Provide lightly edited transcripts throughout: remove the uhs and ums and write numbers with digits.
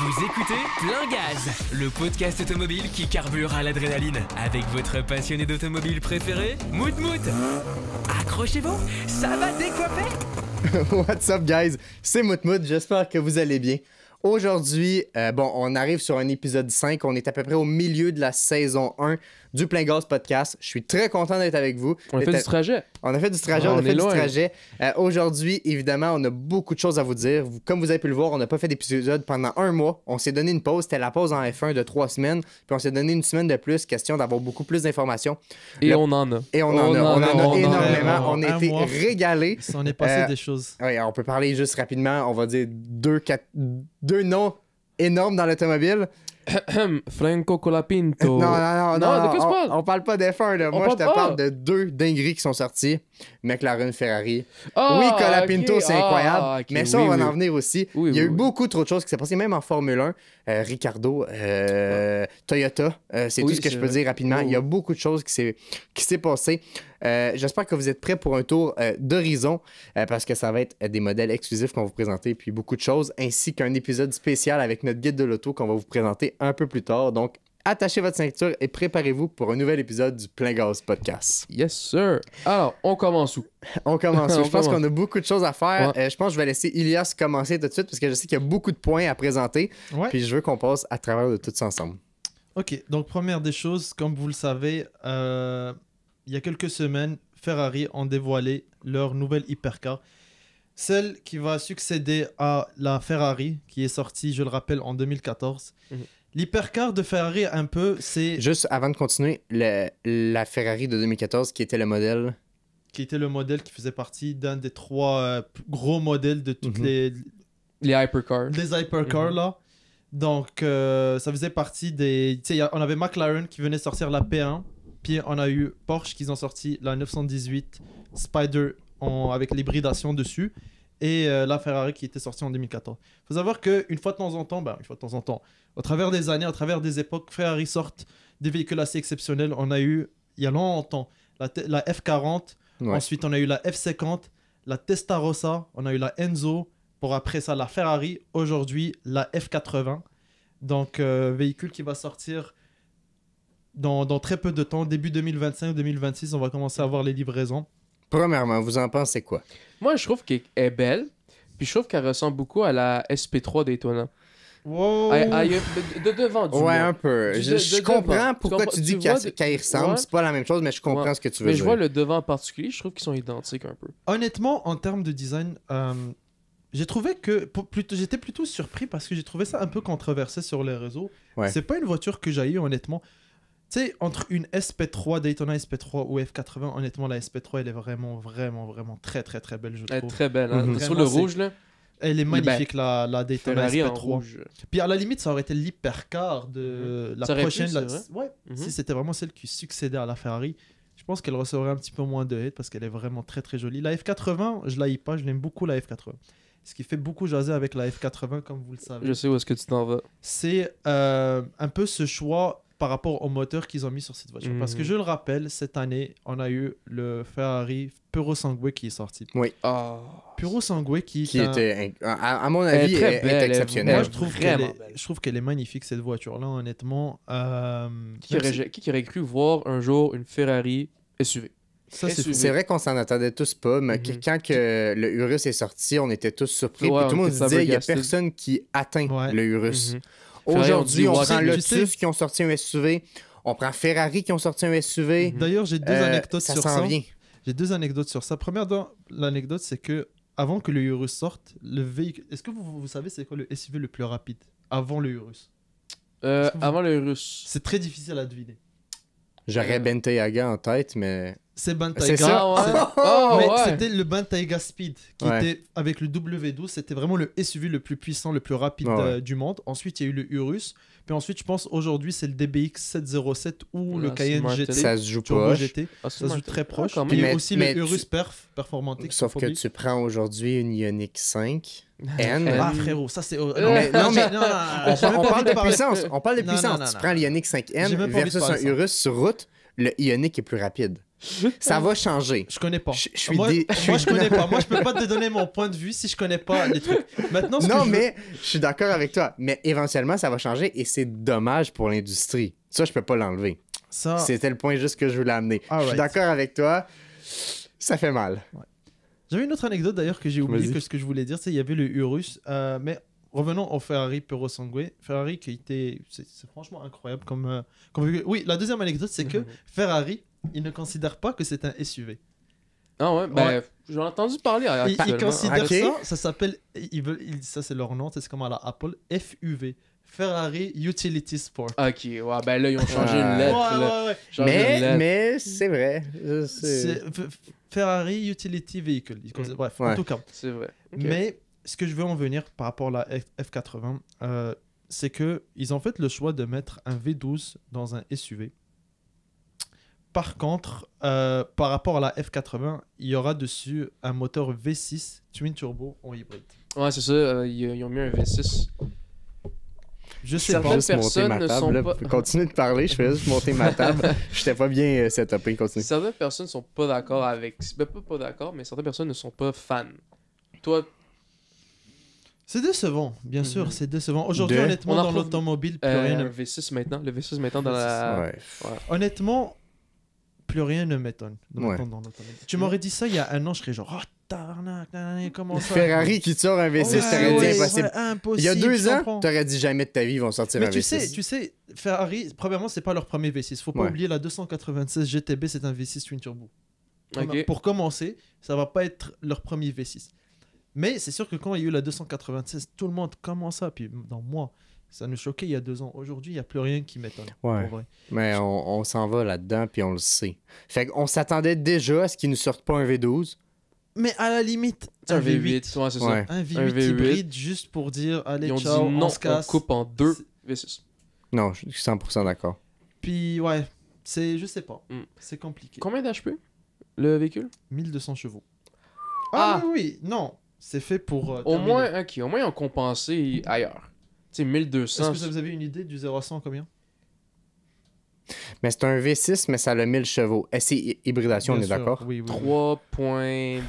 Vous écoutez Plein Gaz, le podcast automobile qui carbure à l'adrénaline. Avec votre passionné d'automobile préféré, Mout Mout. Accrochez-vous, ça va décoiffer. What's up, guys? C'est Mout Mout, j'espère que vous allez bien. Aujourd'hui, on arrive sur un épisode 5. On est à peu près au milieu de la saison 1 du Plein Gaz podcast. Je suis très content d'être avec vous. On a fait du trajet. On a fait du trajet, aujourd'hui, évidemment, on a beaucoup de choses à vous dire. Comme vous avez pu le voir, on n'a pas fait d'épisode pendant un mois. On s'est donné une pause. C'était la pause en F1 de 3 semaines. Puis on s'est donné une semaine de plus, question d'avoir beaucoup plus d'informations. Et on en a. Et on en a énormément. On a été régalés. On est passé des choses. Oui, on peut parler juste rapidement. On va dire deux noms énormes dans l'automobile. Franco Colapinto. Non, de quoi tu parles? on parle pas d'F1, là. Moi, je te parle de deux dingueries qui sont sorties. McLaren, Ferrari. Oui, Colapinto, c'est incroyable. Mais ça, on va en venir aussi. Il y a eu beaucoup trop de choses qui s'est passé, même en Formule 1. Ricardo, Toyota, c'est tout ce que je peux dire rapidement. Il y a beaucoup de choses qui s'est passé. J'espère que vous êtes prêts pour un tour d'horizon parce que ça va être des modèles exclusifs qu'on va vous présenter, puis beaucoup de choses, ainsi qu'un épisode spécial avec notre guide de l'auto qu'on va vous présenter un peu plus tard. Donc, attachez votre ceinture et préparez-vous pour un nouvel épisode du Plein Gaz podcast. Yes, sir. Alors, on commence où? On commence où? Je pense qu'on a beaucoup de choses à faire. Je pense que je vais laisser Ilias commencer tout de suite parce que je sais qu'il y a beaucoup de points à présenter. Ouais. Puis je veux qu'on passe à travers de tout ça ensemble. OK. Donc, première des choses, comme vous le savez, il y a quelques semaines, Ferrari ont dévoilé leur nouvelle hypercar. Celle qui va succéder à la Ferrari, qui est sortie, je le rappelle, en 2014. L'hypercar de Ferrari, un peu, c'est... Juste avant de continuer, la Ferrari de 2014, qui était le modèle... Qui était le modèle qui faisait partie d'un des 3 gros modèles de toutes les hypercars. Les hypercars, là. Donc, ça faisait partie des... Tu sais, on avait McLaren qui venait sortir la P1, puis on a eu Porsche qui ont sorti la 918 Spider avec l'hybridation dessus, et la Ferrari qui était sortie en 2014. Il faut savoir qu'une fois de temps en temps, au travers des années, au travers des époques, Ferrari sortent des véhicules assez exceptionnels. On a eu, il y a longtemps, la F40, ensuite on a eu la F50, la Testarossa, on a eu la Enzo, pour après ça la Ferrari, aujourd'hui la F80. Donc, véhicule qui va sortir dans très peu de temps, début 2025-2026, on va commencer à voir les livraisons. Premièrement, vous en pensez quoi? Moi, je trouve qu'elle est belle, puis je trouve qu'elle ressemble beaucoup à la SP3 Daytona. Wow! De devant, du moins. Un peu. Je comprends pourquoi tu dis qu'elle y ressemble. C'est pas la même chose, mais je comprends ce que tu veux dire. Mais je vois le devant en particulier, je trouve qu'ils sont identiques un peu. Honnêtement, en termes de design, j'ai trouvé que... J'étais plutôt surpris parce que j'ai trouvé ça un peu controversé sur les réseaux. Ouais. C'est pas une voiture que j'ai eue, honnêtement. Tu sais, entre une SP3, Daytona SP3 ou F80, honnêtement, la SP3, elle est vraiment très, très, très belle, je trouve. Elle est très belle, hein? Sur le rouge, là. Elle est magnifique, la Daytona Ferrari SP3. En rouge. Puis à la limite, ça aurait été l'hypercar de la prochaine. Si c'était vraiment celle qui succédait à la Ferrari, je pense qu'elle recevrait un petit peu moins de hate parce qu'elle est vraiment très, très jolie. La F80, je l'haïs pas, je l'aime beaucoup, la F80. Ce qui fait beaucoup jaser avec la F80, comme vous le savez. Je sais où est-ce que tu t'en vas. C'est un peu ce choix par rapport au moteur qu'ils ont mis sur cette voiture. Parce que je le rappelle, cette année, on a eu le Ferrari Purosangue qui est sorti. Oui. Purosangue qui était, à mon avis, est exceptionnel. Moi, je trouve qu'elle est magnifique, cette voiture-là, honnêtement. Qui aurait cru voir un jour une Ferrari SUV? C'est vrai qu'on s'en attendait tous pas, mais quand que le Urus est sorti, on était tous surpris. Puis tout le monde se disait, il n'y a personne qui atteint le Urus. Aujourd'hui, on prend Lotus qui ont sorti un SUV. On prend Ferrari qui ont sorti un SUV. D'ailleurs, j'ai 2 anecdotes sur ça. Vient. J'ai 2 anecdotes sur ça. Première l'anecdote, c'est que avant que le Urus sorte, le véhicule... Est-ce que vous savez c'est quoi le SUV le plus rapide avant le Urus? Avant le Urus. C'est très difficile à deviner. J'aurais Bentayga en tête, mais... C'est Bentayga. C'est ça? C'était le Bentayga Speed qui était avec le W12. C'était vraiment le SUV le plus puissant, le plus rapide du monde. Ensuite, il y a eu le Urus. Puis ensuite, je pense aujourd'hui, c'est le DBX 707 ou le Cayenne GT. Ça se joue Turbo proche. GT. Ça se joue très proche. Puis il y a aussi le Urus Performantique. Sauf que tu prends aujourd'hui une Ioniq 5. N. Ah frérot, ça c'est... on parle de puissance. On parle de puissance. Tu prends l'Ioniq 5N versus un Urus sur route. Le Ioniq est plus rapide. Ça va changer. Je connais pas. Moi, je connais pas. Moi, je peux pas te donner mon point de vue si je connais pas les trucs. Maintenant, je suis d'accord avec toi. Mais éventuellement, ça va changer et c'est dommage pour l'industrie. Ça, je peux pas l'enlever. C'était le point juste que je voulais amener. Je suis d'accord avec toi. Ça fait mal. Ouais. J'avais une autre anecdote d'ailleurs que j'ai oublié que ce que je voulais dire. Il y avait le Urus. Mais revenons au Ferrari Puro Sangue. Ferrari qui était... C'est franchement incroyable comme... Oui, la deuxième anecdote, c'est que Ferrari... Ils ne considèrent pas que c'est un SUV. Ah ouais, ben, j'en ai entendu parler. Ils considèrent ça s'appelle, ça c'est leur nom, c'est comme à la Apple, FUV. Ferrari Utility Sport. Ok, ouais, ben là, ils ont changé une lettre. Mais c'est vrai. C'est Ferrari Utility Vehicle. Bref, en tout cas. C'est vrai. Okay. Mais ce que je veux en venir par rapport à la F80, c'est qu'ils ont fait le choix de mettre un V12 dans un SUV. Par contre, par rapport à la F80, il y aura dessus un moteur V6 Twin Turbo en hybride. Ouais, c'est ça. Ils ont mis un V6. Je sais pas. Juste monter ma table. Continue de parler, je fais juste monter ma table. J'étais pas bien setupé. Continue. Certaines personnes sont pas d'accord avec... Ben, pas d'accord, mais certaines personnes ne sont pas fans. Toi... C'est décevant, bien sûr, c'est décevant. Aujourd'hui, honnêtement, dans l'automobile, plus rien... Le V6 maintenant. Le V6 maintenant dans la... Ouais. Honnêtement... Plus rien ne m'étonne dans l'automobile. Tu m'aurais dit ça il y a un an, je serais genre, oh, tabarnak, comment ça? Ferrari qui sort un V6, t'aurais dit impossible. Impossible. Il y a 2 ans, t'aurais dit jamais de ta vie ils vont sortir un V6. Tu sais, Ferrari, premièrement, c'est pas leur premier V6. Faut pas oublier la 296 GTB, c'est un V6 Twin Turbo. Okay. Pour commencer, ça va pas être leur premier V6. Mais c'est sûr que quand il y a eu la 296, tout le monde comment ça? Puis dans moi, ça nous choquait il y a 2 ans. Aujourd'hui, il n'y a plus rien qui m'étonne. Ouais. Vrai. Mais on s'en va là-dedans, puis on le sait. Fait qu'on s'attendait déjà à ce qu'ils ne sortent pas un V12. Mais à la limite, un V8. Ouais, c'est ça. Un V8 hybride, juste pour dire, allez, ciao, on se casse. On coupe en 2 V6. Non, je suis 100% d'accord. Puis, ouais, je sais pas. C'est compliqué. Combien d'HP, le véhicule? 1200 chevaux. Ah oui, non. C'est fait pour... au moins, ils ont compensé ailleurs. C'est 1200. Est-ce que vous avez une idée du 0 à 100 combien? Mais c'est un V6, mais ça a le 1000 chevaux. C'est hybridation, on est d'accord? Oui. 3.2.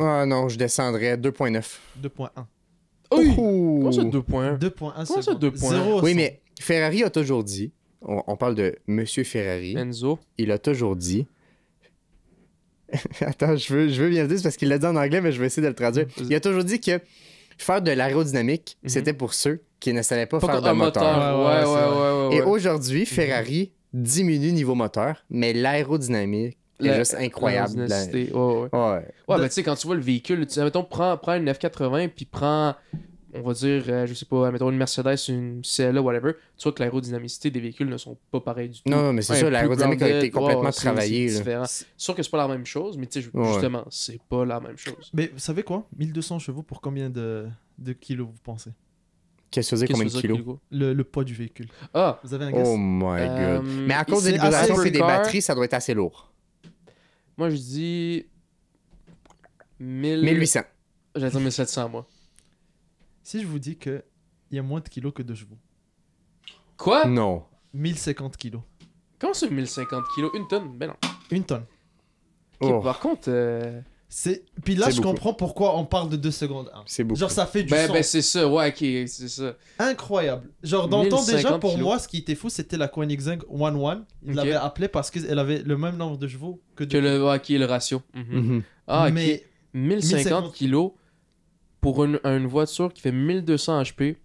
Ah non, je descendrais 2.9. 2.1. Oui! Comment ça 2.1? 2.1, comment ça 2.1? Oui, mais Ferrari a toujours dit, on parle de Monsieur Ferrari. Enzo. Il a toujours dit... Attends, je veux bien le dire parce qu'il l'a dit en anglais, mais je vais essayer de le traduire. Il a toujours dit que faire de l'aérodynamique, c'était pour ceux qui ne savaient pas faire de moteur. Ouais. Et aujourd'hui, Ferrari diminue niveau moteur, mais l'aérodynamique est juste incroyable. Ouais, mais tu sais, quand tu vois le véhicule, mettons, prends une F80 puis prends, on va dire, je sais pas, mettons une Mercedes, une CLA, whatever, tu vois que l'aérodynamicité des véhicules ne sont pas pareils du tout. Non, mais c'est ça, l'aérodynamique a été complètement travaillée. C'est différent. C'est sûr que c'est pas la même chose, mais tu sais, justement, c'est pas la même chose. Mais vous savez quoi? 1200 chevaux pour combien de kilos vous pensez? Qu'est-ce que vous combien de kilos? Le poids du véhicule. Ah! Vous avez un guess? Oh my god. Mais à cause des l'hybridation et des batteries, ça doit être assez lourd. Moi, je dis... 1800. J'allais dire 1700, moi. Si je vous dis qu'il y a moins de kilos que de chevaux. Quoi? Non. 1050 kilos. Comment ça, 1050 kilos? Une tonne? Ben non. Une tonne. Okay, par contre... Puis là, je comprends pourquoi on parle de 2 secondes 1. C'est beaucoup. Genre, ça fait du sens. Ben, c'est ça, ouais, ok, c'est ça. Incroyable. Genre, dans le temps, déjà, pour moi, ce qui était fou, c'était la Koenigsegg 1-1. Il l'avait appelée parce qu'elle avait le même nombre de chevaux que le ratio. Ah, ok. Mais 1050 kilos pour une voiture qui fait 1200 HP,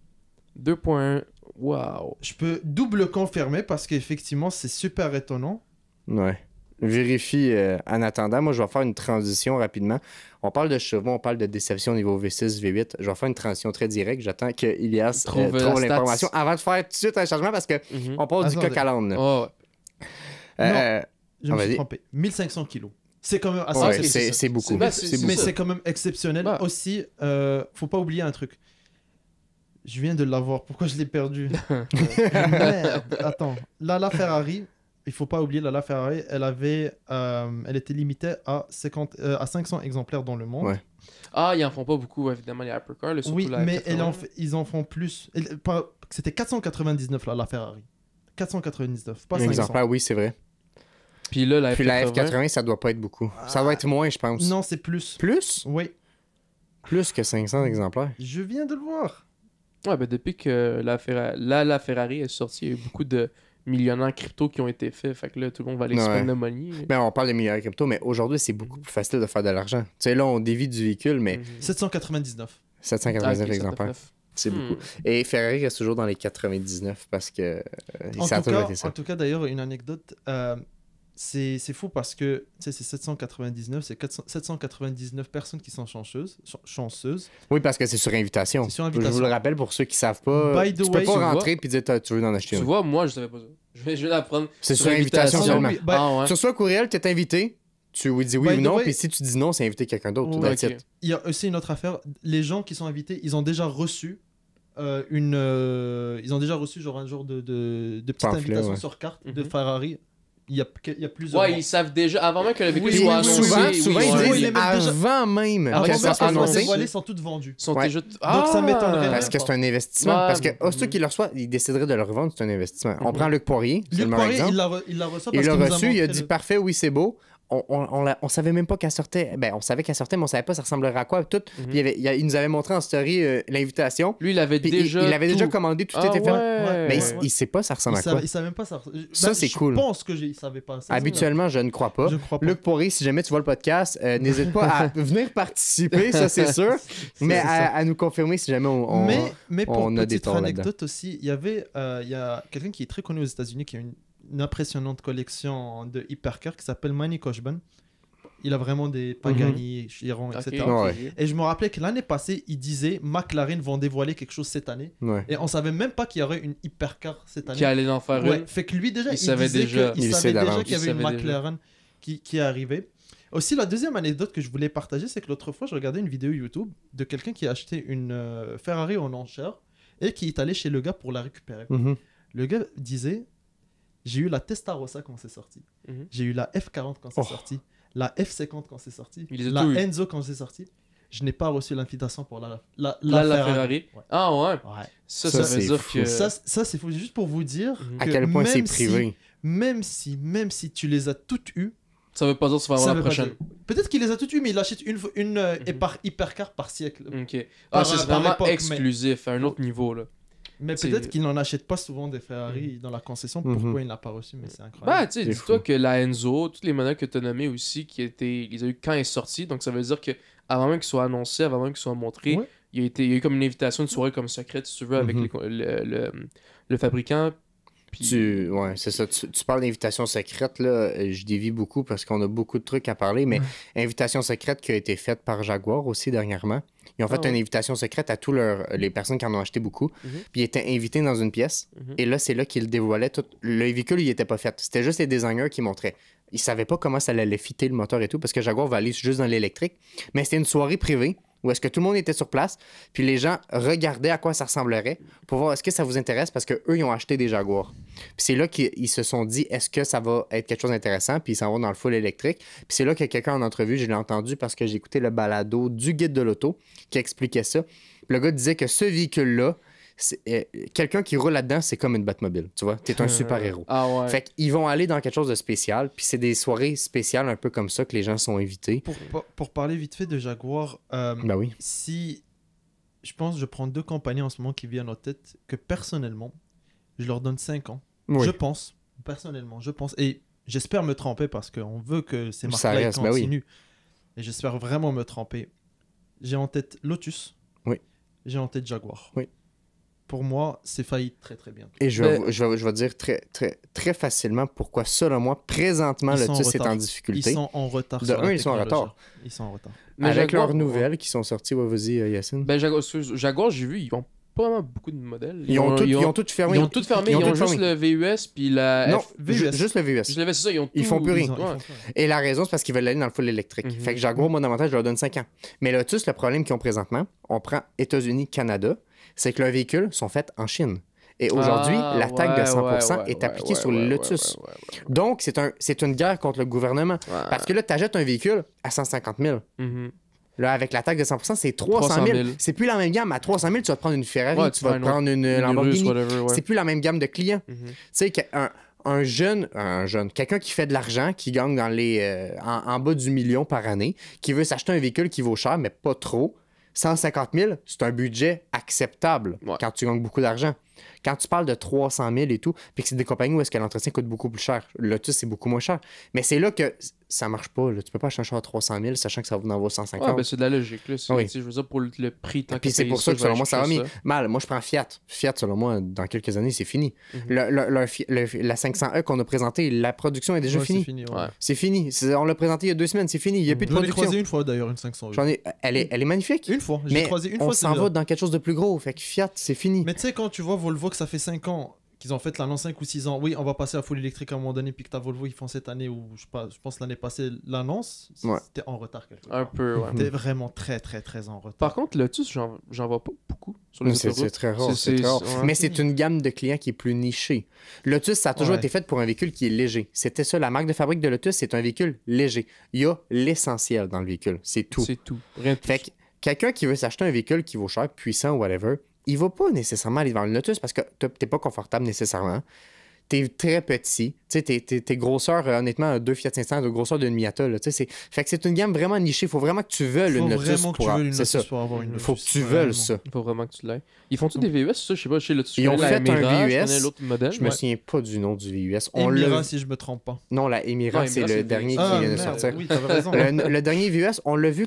2.1, waouh. Je peux double confirmer parce qu'effectivement, c'est super étonnant. Ouais. Vérifie en attendant. Moi, je vais faire une transition rapidement. On parle de chevaux, on parle de déception au niveau V6, V8. Je vais faire une transition très directe. J'attends qu'Ilias trouve l'information avant de faire tout de suite un changement parce qu'on parle du coq à l'âne. Oh, ouais. Je me suis trompé. 1500 kilos. C'est quand même assez c'est beaucoup. Mais c'est quand même exceptionnel. Aussi, faut pas oublier un truc. Je viens de l'avoir. Pourquoi je l'ai perdu? Merde. Attends. La Ferrari... Il faut pas oublier, la Ferrari, elle était limitée à 500 exemplaires dans le monde. Ouais. Ah, ils en font pas beaucoup, évidemment, les hypercars. Oui, mais ils en font plus. C'était 499 la Ferrari. 499, pas 500. Exemplaires, oui, c'est vrai. Puis là, la F80, ça doit pas être beaucoup. Ça doit être moins, je pense. Non, c'est plus. Plus? Oui. Plus que 500 exemplaires. Je viens de le voir. Ouais, ben depuis que la Ferrari est sortie, il y a eu beaucoup de millionnaires crypto qui ont été faits. Fait que là, tout le monde va aller spend the money. Ben, on parle de millionnaires crypto, mais aujourd'hui, c'est beaucoup plus facile de faire de l'argent. Tu sais, là, on dévie du véhicule, mais... 799. 799 exemplaires. C'est beaucoup. Et Ferrari reste toujours dans les 99 parce que ça a toujours été ça. En tout cas, d'ailleurs, une anecdote, c'est fou parce que c'est 799, c'est 799 personnes qui sont chanceuses. Oui, parce que c'est sur invitation. C'est sur invitation. Je vous le rappelle pour ceux qui savent pas. Tu peux pas rentrer et dire tu veux en acheter une. Tu vois, moi, je savais pas ça. Je vais l'apprendre. C'est sur invitation seulement. Oui, sur soit courriel, tu es invité. Tu dis oui ou non, puis si tu dis non, c'est inviter quelqu'un d'autre. Il y a aussi une autre affaire. Les gens qui sont invités, ils ont déjà reçu genre un genre de petite invitation sur carte de Ferrari. Il y a plusieurs. Ouais, ils savent déjà, avant même que le véhicule soit annoncé. Souvent, ils disent avant même que ça soit annoncé. Les sont toutes vendues. Donc ça m'étonnerait. Parce que c'est un investissement. Parce que ceux qui le reçoivent, ils décideraient de le revendre, c'est un investissement. On prend Luc Poirier. Luc Poirier, il l'a reçu parce qu'il l'a reçu, il a dit parfait, oui, c'est beau. On savait même pas qu'elle sortait. Ben, on savait qu'elle sortait, mais on savait pas ça ressemblerait à quoi. Tout. Puis il nous avait montré en story l'invitation. Lui, il avait déjà commandé, tout était fait. Mais il sait pas ça ressemble à quoi. Il savait même pas ça. Ça, c'est cool. Je pense que il savait pas ça. Habituellement, je ne crois pas. Luc Poirier, si jamais tu vois le podcast, n'hésite pas à venir participer, ça c'est sûr. Mais à nous confirmer si jamais on pour a des torts là-dedans. anecdote aussi, il y a quelqu'un qui est très connu aux États-Unis qui a une impressionnante collection de hypercars qui s'appelle Manny Koshban. Il a vraiment des Pagani, Chiron, etc. Et je me rappelais que l'année passée, il disait McLaren vont dévoiler quelque chose cette année. Et on savait même pas qu'il y aurait une hypercar cette année. Qui allait en faire une. Fait que lui déjà, il savait déjà qu'il y avait une McLaren qui arrivait. Aussi, la deuxième anecdote que je voulais partager, c'est que l'autre fois, je regardais une vidéo YouTube de quelqu'un qui a acheté une Ferrari en enchère et qui est allé chez le gars pour la récupérer. Le gars disait: j'ai eu la Testarossa quand c'est sorti. J'ai eu la F40 quand c'est sorti. La F50 quand c'est sorti. La Enzo quand c'est sorti. Je n'ai pas reçu l'invitation pour la Ferrari. Ouais. Ah ouais. Ça veut dire que... Ça, c'est fou. Juste pour vous dire à quel point c'est privé. Même si tu les as toutes eues, ça veut pas dire que tu vas avoir la prochaine. Peut-être qu'il les a toutes eues, mais il achète une hypercar par siècle. Ok. C'est vraiment exclusif, à un autre niveau, là. Mais peut-être qu'il n'en achète pas souvent des Ferrari dans la concession. Pourquoi il n'a pas reçu? Mais c'est incroyable. Bah, tu sais, dis-toi que la Enzo, tous les modèles que tu as nommés aussi, ils les a eu quand elle est sortie. Donc ça veut dire que avant même qu'ils soient annoncés, avant même qu'ils soient montrés, il y a eu comme une invitation, une soirée comme secrète, si tu veux, avec le fabricant. Puis... c'est ça. Tu parles d'invitation secrète, là. Je dévie beaucoup parce qu'on a beaucoup de trucs à parler, mais invitation secrète qui a été faite par Jaguar aussi dernièrement. Ils ont fait une invitation secrète à tous les personnes qui en ont acheté beaucoup. Puis ils étaient invités dans une pièce. Et là, c'est là qu'ils dévoilaient tout. Le véhicule, il n'était pas fait. C'était juste les designers qui montraient. Ils savaient pas comment ça allait fitter le moteur et tout, parce que Jaguar va aller juste dans l'électrique. Mais c'était une soirée privée où est-ce que tout le monde était sur place, puis les gens regardaient à quoi ça ressemblerait pour voir est-ce que ça vous intéresse, parce qu'eux, ils ont acheté des Jaguars. Puis c'est là qu'ils se sont dit, est-ce que ça va être quelque chose d'intéressant, puis ils s'en vont dans le full électrique. Puis c'est là que quelqu'un en entrevue, je l'ai entendu parce que j'ai écouté le balado du guide de l'auto qui expliquait ça. Puis le gars disait que ce véhicule-là, quelqu'un qui roule là-dedans, c'est comme une Batmobile, tu vois. T'es un super-héros. Fait qu'ils vont aller dans quelque chose de spécial, puis c'est des soirées spéciales un peu comme ça que les gens sont invités. Pour parler vite fait de Jaguar, si je pense je prends deux compagnies en ce moment qui viennent en tête que personnellement, je leur donne 5 ans. Je pense, et j'espère me tromper parce qu'on veut que ces marques-là continuent. Et j'espère vraiment me tromper. J'ai en tête Lotus. J'ai en tête Jaguar. Pour moi, c'est failli très très bien. Et je vais dire très, très, très facilement pourquoi, selon moi, présentement, Lotus est en difficulté. Ils sont en retard. Ils sont en retard. Mais avec leurs nouvelles qui sont sorties, vas-y, Yacine. Jaguar, j'ai vu, ils ont pas vraiment beaucoup de modèles. Ils ont tout fermé. Ils ont tout fermé. Ils ont juste le VUS puis la... Non, juste le VUS. C'est ça, ils font plus rien. Et la raison, c'est parce qu'ils veulent aller dans le full électrique. Fait que Jaguar, moi, davantage, je leur donne 5 ans. Mais Lotus, le problème qu'ils ont présentement, on prend États-Unis, Canada, c'est que leurs véhicules sont faits en Chine. Et aujourd'hui, la taxe de 100% est appliquée sur le Lotus. Donc, c'est une guerre contre le gouvernement. Parce que là, tu achètes un véhicule à 150 000. Là, avec la taxe de 100%, c'est 300 000. C'est plus la même gamme. À 300 000, tu vas te prendre une Ferrari, tu vas te prendre une Lamborghini. C'est plus la même gamme de clients. Tu sais, quelqu'un qui fait de l'argent, qui gagne en bas du million par année, qui veut s'acheter un véhicule qui vaut cher, mais pas trop, 150 000, c'est un budget acceptable quand tu gagnes beaucoup d'argent. Quand tu parles de 300 000 et tout, puis que c'est des compagnies où est-ce que l'entretien coûte beaucoup plus cher, le Lotus, c'est beaucoup moins cher. Mais c'est là que ça marche pas. Là. Tu peux pas acheter un char à 300 000 sachant que ça va en vaut 150. Ouais, ben c'est de la logique. Là. Oui. Je veux dire, pour le prix, tant que puis c'est pour ça que, selon moi, ça va mis mal. Moi, je prends Fiat. Fiat, selon moi, dans quelques années, c'est fini. La 500e qu'on a présentée, la production est déjà finie. C'est fini. On l'a présenté il y a 2 semaines, c'est fini. Il n'y a plus de production. J'en ai croisé une fois, d'ailleurs, une 500e. Elle est magnifique. Une fois. J'ai croisé une fois. On s'en va dans quelque chose de plus gros. Fait que Fiat, c'est fini. Mais tu sais, quand tu vois Volvo que ça fait 5 ans qu'ils ont fait l'annonce 5 ou 6 ans, oui, on va passer à full électrique à un moment donné, puis que ta Volvo, ils font cette année, ou je pense l'année passée, l'annonce, c'était en retard quelque part. Un peu, ouais. C'était vraiment très, très, très en retard. Par contre, Lotus, j'en vois pas beaucoup sur les autoroutes. C'est très rare. C'est très rare. Mais c'est une gamme de clients qui est plus nichée. Lotus, ça a toujours été fait pour un véhicule qui est léger. C'était ça, la marque de fabrique de Lotus, c'est un véhicule léger. Il y a l'essentiel dans le véhicule, c'est tout. C'est tout. Rien de fait que quelqu'un qui veut s'acheter un véhicule qui vaut cher, puissant, whatever, il va pas nécessairement aller vers le Lotus parce que t'es pas confortable nécessairement. T'es très petit. Tu sais, t'es grosseur, honnêtement, 2 Fiat 500 de grosseur d'une Miata. Là, fait que c'est une gamme vraiment nichée. Faut vraiment que tu veuilles une Lotus pour avoir une Faut que tu veuilles ça. Il faut vraiment que tu l'aies. Ils font-tu des VUS, ça? Je sais pas, chez Lotus. Ils ont fait un VUS. Je me souviens pas du nom du VUS. Emira, si je me trompe pas. Non, la Emira, c'est le dernier qui vient de sortir. Oui, t'avais raison. Le dernier VUS, on l'a vu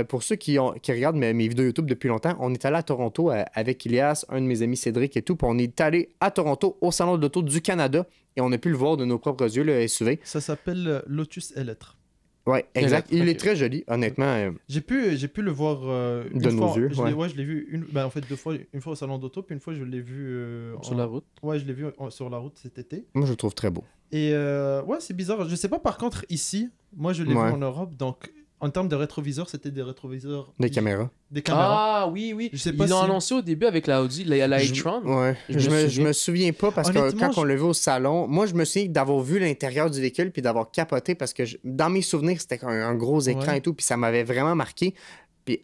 pour ceux qui regardent mes vidéos YouTube depuis longtemps, on est allé à Toronto avec Ilias, un de mes amis Cédric et tout, puis on est allé à Toronto au Salon de l'Auto du Canada. Et on a pu le voir de nos propres yeux, le SUV. Ça s'appelle Lotus Electre. Ouais, exact. Il est très joli, honnêtement. J'ai pu le voir de nos yeux. Je l'ai vu en fait 2 fois. Une fois au salon d'auto, puis une fois je l'ai vu sur la route. Ouais, je l'ai vu sur la route cet été. Moi, je le trouve très beau. Et ouais, c'est bizarre. Je sais pas par contre ici. Moi, je l'ai vu en Europe, donc. En termes de rétroviseurs, c'était des rétroviseurs... Des caméras. Ah oui. Je sais pas Ils l'ont annoncé au début avec la Audi, la e-tron. Ouais. Je me souviens pas parce que quand on l'a vu au salon, moi je me souviens d'avoir vu l'intérieur du véhicule puis d'avoir capoté parce que dans mes souvenirs, c'était un gros écran et tout, puis ça m'avait vraiment marqué.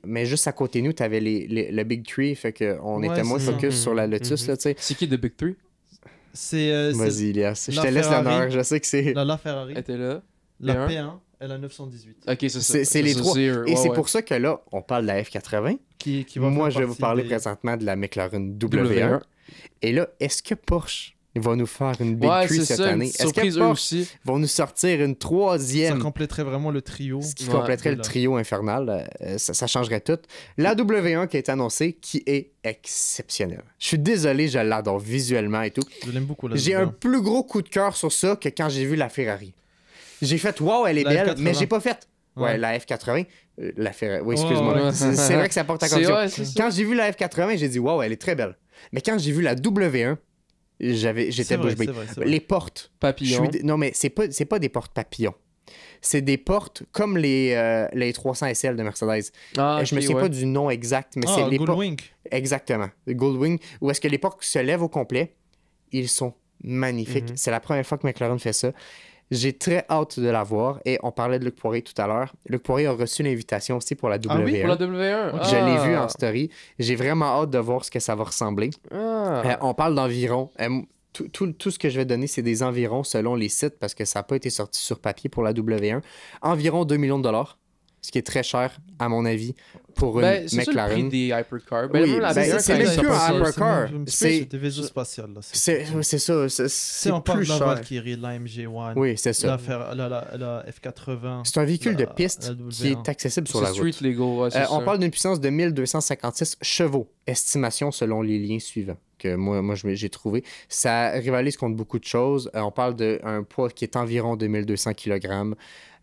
Mais juste à côté de nous, t'avais le Big Three, fait qu'on était moins focus sur la Lotus, là, tu sais. C'est qui le Big Three? Vas-y, Ilias. Je te laisse l'honneur, je sais que c'est... La Ferrari. Elle était là. La P1. Elle a 918. Ok, c'est ça. C'est les trois. Et c'est pour ça que là, on parle de la F80. Moi, je vais vous parler présentement de la McLaren W1. Et là, est-ce que Porsche va nous faire une Big Three cette année? Est-ce que Porsche vont nous sortir une 3e? Ça compléterait vraiment le trio. Ce qui compléterait le trio infernal. Ça changerait tout. La W1 qui a été annoncée, qui est exceptionnelle. Je suis désolé, je l'adore visuellement et tout. Je l'aime beaucoup. J'ai un plus gros coup de cœur sur ça que quand j'ai vu la Ferrari. J'ai fait wow, elle est belle, F80. Mais j'ai pas fait la F80. La Ferrari. Oui, excuse-moi. C'est vrai que ça porte à confusion. Quand j'ai vu la F80, j'ai dit wow, elle est très belle. Mais quand j'ai vu la W1, j'étais bouche bée. Les portes. Papillons. Non, mais c'est pas des portes papillons. C'est des portes comme les 300 SL de Mercedes. Je me souviens pas du nom exact, mais c'est les portes. Goldwing. Exactement. Goldwing. Où est-ce que les portes se lèvent au complet? Ils sont magnifiques. C'est la première fois que McLaren fait ça. J'ai très hâte de la voir. Et on parlait de Luc Poirier tout à l'heure. Luc Poirier a reçu l'invitation aussi pour la W1. Ah oui, pour la W1? Je l'ai vu en story. J'ai vraiment hâte de voir ce que ça va ressembler. On parle d'environ... Tout ce que je vais donner, c'est des environs selon les sites parce que ça n'a pas été sorti sur papier pour la W1. Environ 2 millions de dollars. Ce qui est très cher, à mon avis, pour une McLaren. C'est ça le prix des hypercars. C'est même plus un hypercar. C'est des vaisseaux spatiaux. C'est ça. C'est on parle plus de la cher. Valkyrie, la MG1. Oui, c'est ça. La F80. C'est un véhicule de piste qui est accessible sur la route. On parle d'une puissance de 1256 chevaux. Estimation selon les liens suivants que moi j'ai trouvé. Ça rivalise contre beaucoup de choses. On parle d'un poids qui est environ 2200 kg.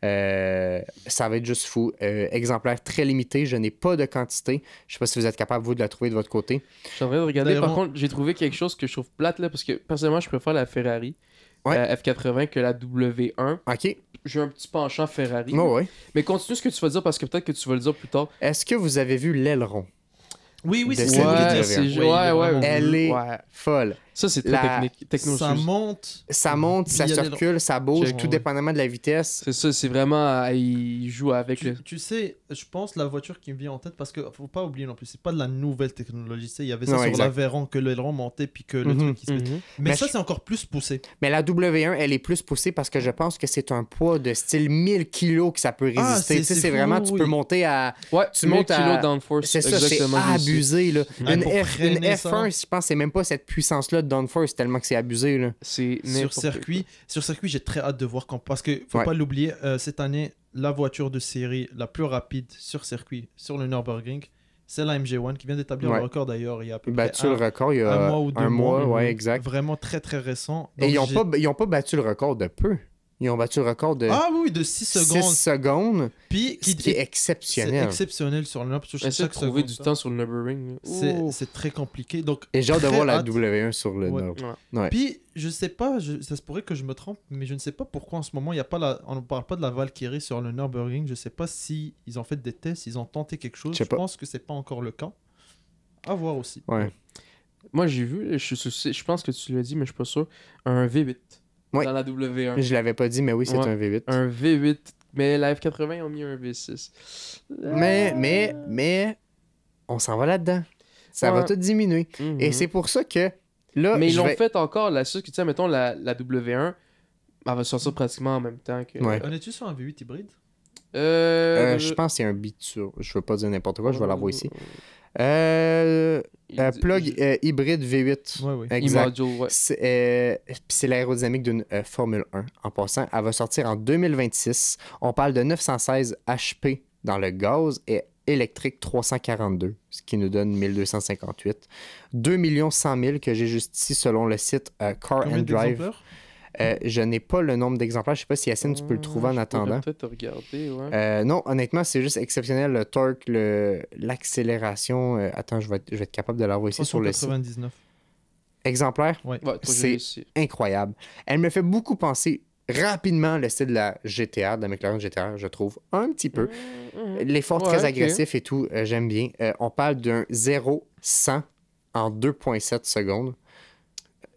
Ça va être juste fou. Exemplaire très limité. Je n'ai pas de quantité. Je sais pas si vous êtes capable, vous, de la trouver de votre côté. Je suis en train de regarder. Par contre, j'ai trouvé quelque chose que je trouve plate, là, parce que personnellement, je préfère la Ferrari F80 que la W1. OK. J'ai un petit penchant Ferrari. Oh, ouais. Mais continue ce que tu vas dire, parce que peut-être que tu vas le dire plus tard. Est-ce que vous avez vu l'aileron? Oui, de c'est cette ça. W1. Elle est folle. Ça, c'est très techno. Ça monte, ça circule, ça bouge, tout dépendamment de la vitesse. C'est ça, c'est vraiment... il joue avec Tu sais, je pense la voiture qui me vient en tête, parce que faut pas oublier non plus, c'est pas de la nouvelle technologie. Tu sais, il y avait ça sur l'Aveyron, que l'aileron montait, puis que le truc qui se... Mais ça, c'est encore plus poussé. Mais la W1, elle est plus poussée parce que je pense que c'est un poids de style 1000 kilos que ça peut résister. C'est vraiment, tu peux monter à... Ouais, tu 1000 montes à... kilos downforce. C'est ça, c'est abusé. Là. Une F1, je pense, c'est même pas cette puissance-là de downforce, tellement que c'est abusé. Là. Sur circuit, j'ai très hâte de voir parce que faut pas l'oublier, cette année, la voiture de série la plus rapide sur circuit, sur le Nürburgring, c'est la MG1 qui vient d'établir le record d'ailleurs il y a à peu près le record il y a un mois ou 2 mois. Ouais, exact. Vraiment très très récent. Donc, et ils ont pas battu le record de peu. Ils ont battu le record de... Ah oui, de 6 secondes. 6 secondes. Puis, qui est exceptionnel. C'est exceptionnel sur le Nürburgring. Essayer de trouver du temps sur le Nürburgring. C'est très compliqué. Donc, et j'ai hâte de voir la W1 sur le Nürburgring. Ouais. Puis, je sais pas, ça se pourrait que je me trompe, mais je ne sais pas pourquoi en ce moment, on ne parle pas de la Valkyrie sur le Nürburgring. Je sais pas si ils ont fait des tests, ils ont tenté quelque chose. Je pense que c'est pas encore le cas. À voir aussi. Ouais. Moi, j'ai vu, je pense que tu l'as dit, mais je suis pas sûr, un V8. Ouais. Dans la W1. Je l'avais pas dit, mais oui, c'est un V8. Un V8, mais la F80 ont mis un V6. Mais on s'en va là-dedans. Ça va tout diminuer. Et c'est pour ça que là... Mais ils l'ont fait encore, là, ça, tu sais, mettons, la W1, elle va sortir pratiquement en même temps que... Ouais. On est-tu sur un V8 hybride? Je pense que c'est un biturbo. Je veux pas dire n'importe quoi, je vais l'avoir ici. Plug hybride V8. Ouais. Exact. C'est l'aérodynamique d'une Formule 1. En passant, elle va sortir en 2026. On parle de 916 HP dans le gaz et électrique 342, ce qui nous donne 1258. 2 100 000 que j'ai juste ici selon le site Car and Drive. Je n'ai pas le nombre d'exemplaires. Je sais pas si Yacine, tu peux le trouver en attendant. Peut-être regarder, non, honnêtement, c'est juste exceptionnel. Le torque, l'accélération. Attends, je vais être capable de l'avoir ici sur le site. 399. Exemplaire? Ouais. C'est incroyable. Elle me fait beaucoup penser rapidement le style de la GTR, de la McLaren GTR, je trouve. Un petit peu. L'effort très agressif et tout, j'aime bien. On parle d'un 0-100 en 2,7 secondes,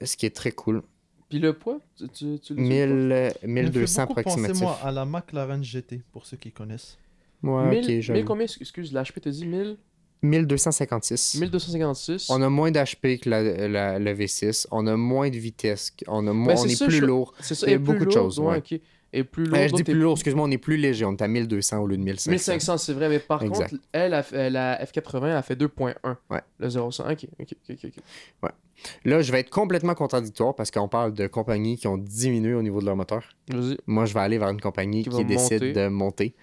ce qui est très cool. Puis le poids, tu 1200 approximatif. Pensez-moi à la McLaren GT, pour ceux qui connaissent. Ouais, 1000 combien, excuse, l'HP t'as dit 1000 1256. 1256. On a moins d'HP que le V6. On a moins de vitesse. On est plus lourd. C'est ça, il y a beaucoup de choses. Ouais. Okay. Et plus lourd. Je dis plus lourd, excuse-moi, on est plus léger. On est à 1200 au lieu de 1500. 1500, c'est vrai, mais par contre, la F80 a fait 2.1. Ouais. Le 0-100. Ok. Ouais. Là, je vais être complètement contradictoire parce qu'on parle de compagnies qui ont diminué au niveau de leur moteur. Vas-y. Moi, je vais aller vers une compagnie qui décide de monter.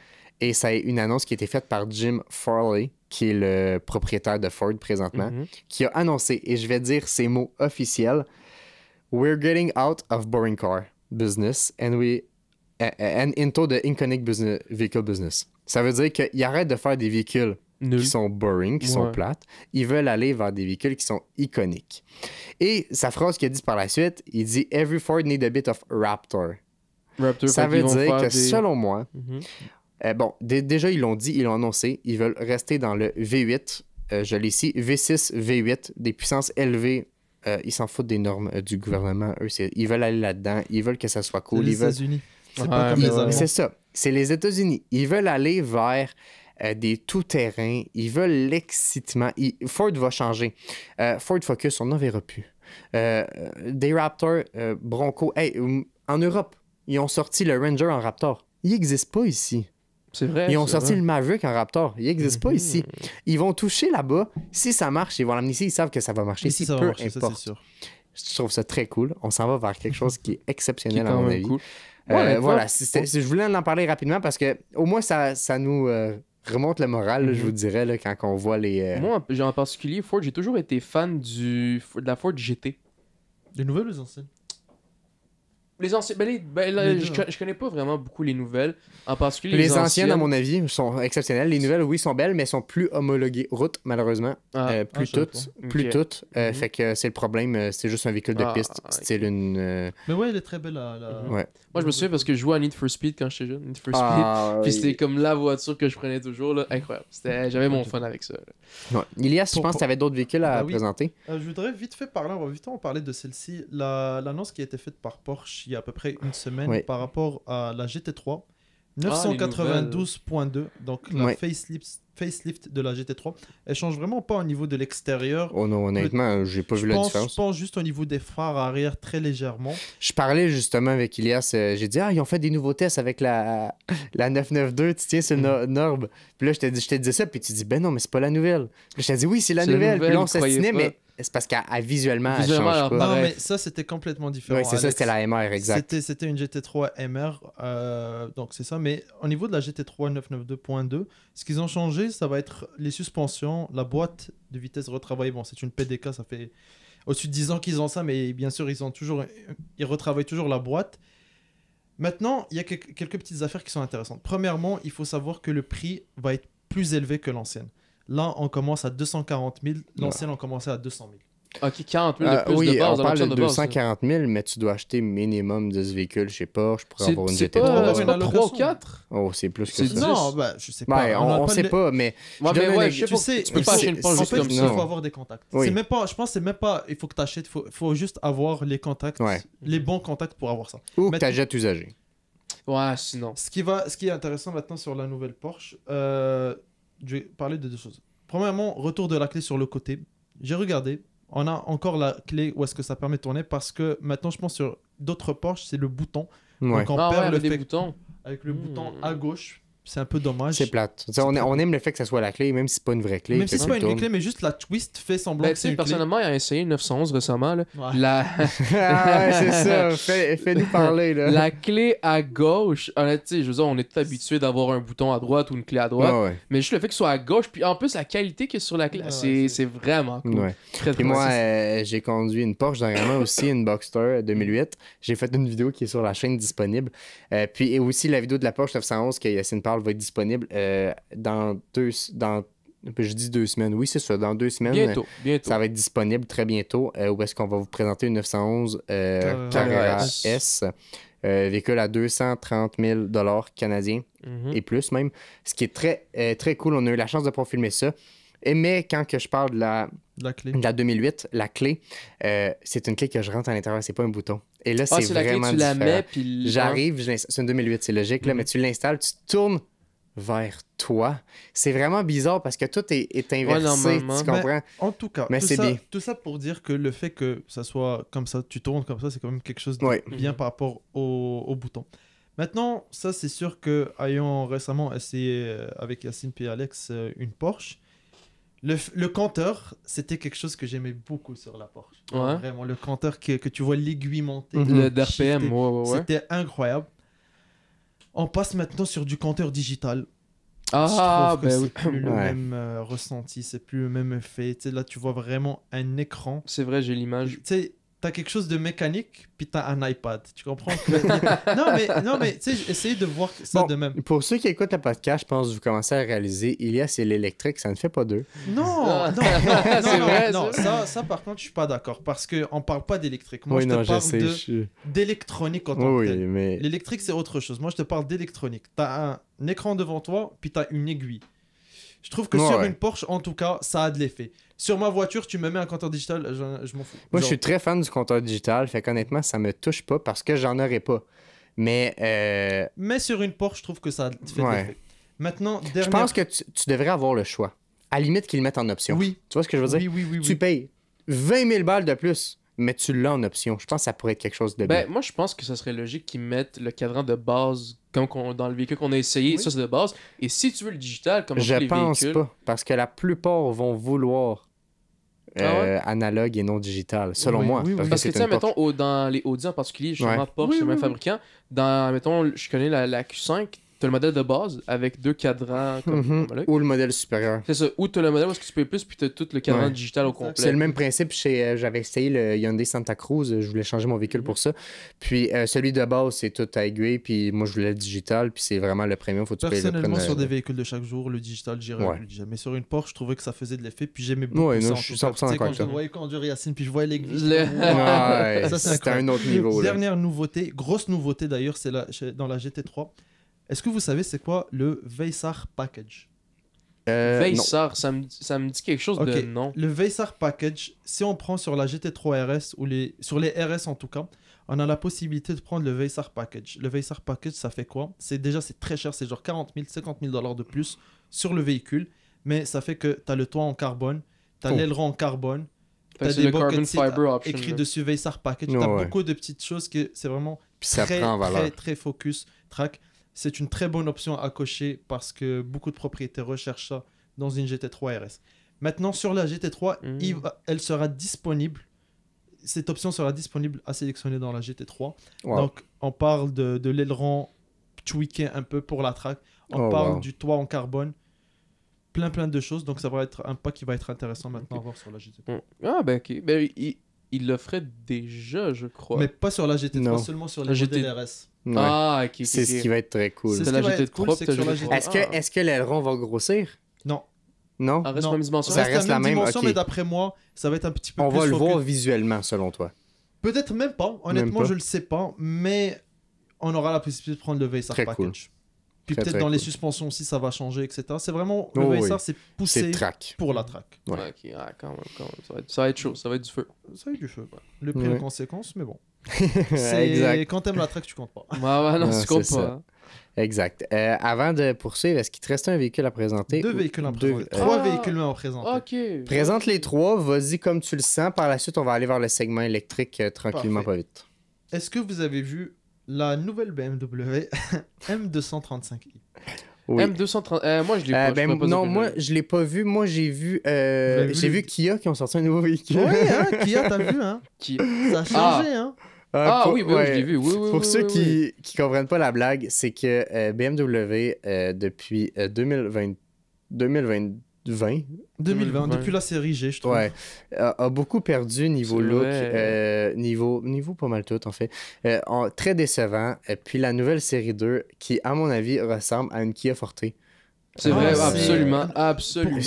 Et c'est une annonce qui a été faite par Jim Farley, qui est le propriétaire de Ford présentement, qui a annoncé, et je vais dire ces mots officiels, « We're getting out of boring car business and into the iconic vehicle business. » Ça veut dire qu'ils arrêtent de faire des véhicules qui sont boring, qui sont plates. Ils veulent aller vers des véhicules qui sont iconiques. Et sa phrase qu'il a dit par la suite, il dit « Every Ford need a bit of Raptor. » Ça veut dire que selon moi... bon, déjà, ils l'ont dit, ils l'ont annoncé. Ils veulent rester dans le V8. Je l'ai ici, V6, V8, des puissances élevées. Ils s'en foutent des normes du gouvernement. Eux, ils veulent aller là-dedans. Ils veulent que ça soit cool. C'est les États-Unis. C'est pas comme les Allemands. C'est ça. C'est les États-Unis. Ils veulent aller vers des tout-terrains. Ils veulent l'excitement. Ford va changer. Ford Focus, on n'en verra plus. Des Raptor, Bronco. Hey, en Europe, ils ont sorti le Ranger en Raptor. Il n'existe pas ici. C'est vrai. Ils ont sorti le Maverick en Raptor. Il n'existe pas ici. Ils vont toucher là-bas. Si ça marche, ils vont l'amener ici. Ils savent que ça va marcher ici. Peu importe. Ça, c'est sûr. Je trouve ça très cool. On s'en va vers quelque chose qui est exceptionnel à mon avis. Cool. Voilà. Je voulais en parler rapidement parce que au moins ça nous remonte le moral, là, je vous dirais, là, quand on voit les... Moi, en particulier, Ford, j'ai toujours été fan de la Ford GT. Des nouvelles ou des anciennes? Les anciennes, je connais pas vraiment beaucoup les nouvelles. En particulier les anciennes, à mon avis, sont exceptionnelles. Les nouvelles, oui, sont belles, mais sont plus homologuées route, malheureusement. Plus toutes. Fait que c'est le problème. C'est juste un véhicule de piste, style une. Mais ouais, elle est très belle. Ouais. Moi, je me souviens parce que je jouais à Need for Speed quand j'étais jeune. Need for Speed. Puis c'était comme la voiture que je prenais toujours. Là. Incroyable. J'avais mon fun avec ça. Ouais. Ilias, je pense que tu avais d'autres véhicules à présenter. Je voudrais vite fait parler. On va vite en parler de celle-ci. L'annonce qui a été faite par Porsche il y a à peu près une semaine par rapport à la GT3 992.2, donc la facelift de la GT3. Elle change vraiment pas au niveau de l'extérieur. Oh non, honnêtement, j'ai pas vu la différence. Je pense juste au niveau des phares arrière très légèrement. Je parlais justement avec Ilias, j'ai dit ils ont fait des nouveaux tests avec la 992, tu tiens sur le Norb. Puis là je t'ai dit ça, puis tu dis ben non, mais c'est pas la nouvelle. Puis je t'ai dit oui, c'est la nouvelle. Puis là on s'assinait, mais c'est parce qu'elle visuellement elle change pas. Non, mais ça c'était complètement différent. Oui, c'est ça, c'était la MR, exact. C'était une GT3 MR, donc c'est ça. Mais au niveau de la GT3 992.2, ce qu'ils ont changé, ça va être les suspensions, la boîte de vitesse retravaillée. Bon, c'est une PDK, ça fait au-dessus de 10 ans qu'ils ont ça, mais bien sûr, ils retravaillent toujours la boîte. Maintenant, il y a quelques petites affaires qui sont intéressantes. Premièrement, il faut savoir que le prix va être plus élevé que l'ancienne. Là, on commence à 240 000. L'ancienne, on commençait à 200 000. Ok, 40 000 de plus oui, de base. On parle de 240 000, mais tu dois acheter minimum de ce véhicule chez Porsche pour avoir une GT3. C'est pas 3 ou 4? Oh, c'est plus que ça. Non, je sais pas. On sait pas, mais... tu peux pas acheter une Porsche juste comme ça. Il faut avoir des contacts. Je pense que c'est même pas... Il faut que tu achètes, il faut juste avoir les contacts, les bons contacts pour avoir ça. Ou que tu achètes usagé. Ouais, sinon. Ce qui est intéressant maintenant sur la nouvelle Porsche, je vais parler de deux choses. Premièrement, retour de la clé sur le côté. J'ai regardé. On a encore la clé où est-ce que ça permet de tourner parce que maintenant, je pense sur d'autres Porsche, c'est le bouton. Ouais. Donc, on perd des boutons. Avec le bouton à gauche. C'est un peu dommage. C'est plate. On aime le fait que ça soit la clé, même si c'est pas une vraie clé. Même si c'est pas une vraie clé, mais juste la twist fait semblant que c'est une personnellement, il a essayé 911 récemment. Là. Ouais. C'est ça. Fais-nous parler. Là. La clé à gauche, je veux dire, on est tout habitué d'avoir un bouton à droite ou une clé à droite. Mais juste le fait que ce soit à gauche, puis en plus, la qualité qu'il y a sur la clé, c'est vraiment cool. Ouais. Puis moi, j'ai conduit une Porsche dernièrement aussi, une Boxster 2008. J'ai fait une vidéo qui est sur la chaîne disponible. Puis aussi la vidéo de la Porsche 911 que Yacine parle va être disponible dans je dis 2 semaines. Oui, c'est ça, dans 2 semaines. Bientôt. Ça va être disponible très bientôt. Où est-ce qu'on va vous présenter une 911 Carrera S. Véhicule à 230 000 $ canadiens et plus même. Ce qui est très, très cool. On a eu la chance de pouvoir filmer ça. Mais quand que je parle de la 2008, la clé, c'est une clé que je rentre à l'intérieur, c'est pas un bouton. Et là, c'est vraiment la clé, tu la mets, puis... J'arrive, c'est une 2008, c'est logique, là, mais tu l'installes, tu tournes vers toi. C'est vraiment bizarre parce que tout est inversé, tu comprends? Mais, en tout cas, mais c'est bien. Tout ça pour dire que le fait que ça soit comme ça, tu tournes comme ça, c'est quand même quelque chose de bien par rapport au bouton. Maintenant, ça, c'est sûr que ayant récemment essayé avec Yacine et Alex une Porsche, le compteur, c'était quelque chose que j'aimais beaucoup sur la Porsche. Ouais. Vraiment, le compteur que tu vois l'aiguille monter. D'RPM, ouais. C'était incroyable. On passe maintenant sur du compteur digital. C'est plus le même ressenti, c'est plus le même effet. Tu sais, là, tu vois vraiment un écran. C'est vrai, j'ai l'image. Tu sais, t'as quelque chose de mécanique, puis t'as un iPad. Tu comprends? non, mais tu sais, essayez de voir ça de même. Pour ceux qui écoutent le podcast, je pense que vous commencez à réaliser, Ilias et l'électrique, ça ne fait pas deux. Non, ça par contre, je suis pas d'accord, parce qu'on parle pas d'électrique. Moi, je te parle d'électronique en tant que tel. Mais... L'électrique, c'est autre chose. Moi, je te parle d'électronique. T'as un écran devant toi, puis t'as une aiguille. Je trouve que sur une Porsche, en tout cas, ça a de l'effet. Sur ma voiture, tu me mets un compteur digital, je m'en fous. Moi, je suis très fan du compteur digital, fait qu'honnêtement, ça me touche pas parce que j'en aurais pas. Mais sur une Porsche, je trouve que ça fait de l'effet. Maintenant, je pense que tu devrais avoir le choix. À la limite qu'ils le mettent en option. Oui. Tu vois ce que je veux dire? Oui. Tu payes 20 000 balles de plus, mais tu l'as en option. Je pense que ça pourrait être quelque chose de bien. Moi, je pense que ça serait logique qu'ils mettent le cadran de base comme dans le véhicule qu'on a essayé. Ça, c'est de base. Et si tu veux le digital, comme je pense pas, parce que la plupart vont vouloir analogue et non digital, selon moi. Parce que tu sais, mettons, dans les Audi en particulier, justement, Porsche, c'est le même fabricant. Mettons, je connais la Q5, t'as le modèle de base avec 2 cadrans comme ou le modèle supérieur. C'est ça, ou t'as le modèle où tu peux plus, puis t'as tout le cadran digital au complet. C'est le même principe. J'avais essayé le Hyundai Santa Cruz, je voulais changer mon véhicule pour ça. Puis celui de base, c'est tout à aiguille, puis moi je voulais le digital, puis c'est vraiment le premium. Faut que tu personnellement, sur des véhicules de chaque jour, le digital, j'irais avec le digital. Mais sur une Porsche, je trouvais que ça faisait de l'effet, puis j'aimais beaucoup ça. Je suis 100% d'accord. Quand je voyais conduire Yacine, puis je voyais l'église. Ça, c'était un autre niveau. Dernière nouveauté, grosse nouveauté d'ailleurs, c'est dans la GT3. Est-ce que vous savez c'est quoi le Veysar Package? Veysar, ça me dit quelque chose de non. Le Veysar Package, si on prend sur la GT3 RS, ou sur les RS en tout cas, on a la possibilité de prendre le Veysar Package. Le Veysar Package, ça fait quoi? C'est très cher, c'est genre 40 000, 50 000 $ de plus sur le véhicule, mais ça fait que tu as le toit en carbone, tu as l'aileron en carbone, tu as des bucket seats écrits dessus Veysar Package, tu as beaucoup de petites choses que c'est vraiment très focus track. C'est une très bonne option à cocher parce que beaucoup de propriétaires recherchent ça dans une GT3 RS. Maintenant, sur la GT3, elle sera disponible. Cette option sera disponible à sélectionner dans la GT3. Donc, on parle de l'aileron tweaké un peu pour la track. On parle du toit en carbone. Plein de choses. Donc, ça va être un pas qui va être intéressant maintenant à voir sur la GT3. Ah, ben ok. Ben, il l'offrait déjà, je crois. Mais pas sur la GT3, seulement sur la modèles RS. Ouais. Ah, ok. C'est ce qui va être très cool. C'est la GT3. Est-ce que l'aileron va grossir? Non. Non? Ça reste la même dimension. Ça reste la même dimension, mais d'après moi, ça va être un petit peu plus... On va le voir visuellement, selon toi? Peut-être même pas. Honnêtement, je le sais pas. Mais on aura la possibilité de prendre le Veysar Package. Cool. Puis peut-être dans les suspensions aussi, ça va changer, etc. C'est vraiment... Le Veysar, c'est poussé pour la track. Ouais, ok. Ah, quand même. Ça va être chaud. Ça va être du feu. Ça va être du feu. Le prix, les conséquences, mais bon. Exact. Quand t'aimes la track, tu comptes pas. Non, tu comptes pas. Exact. Avant de poursuivre, est-ce qu'il te reste un véhicule à présenter? 2 véhicules à présenter. 3 véhicules à présenter. Ok. Présente les 3, vas-y comme tu le sens. Par la suite, on va aller vers le segment électrique tranquillement, pas vite. Est-ce que vous avez vu la nouvelle BMW M235i? Oui. M230. Moi, je l'ai pas. Non, moi, je l'ai pas vu. Moi, j'ai vu Kia qui ont sorti un nouveau véhicule. Oui, Kia, t'as vu, hein? Ça a changé, hein? Oui, je l'ai vu. Pour ceux qui comprennent pas la blague, c'est que BMW, depuis 2020, depuis la série G, je trouve. A beaucoup perdu niveau look, niveau pas mal tout en fait. Très décevant. Puis la nouvelle série 2 qui, à mon avis, ressemble à une Kia Forte. C'est vrai, absolument.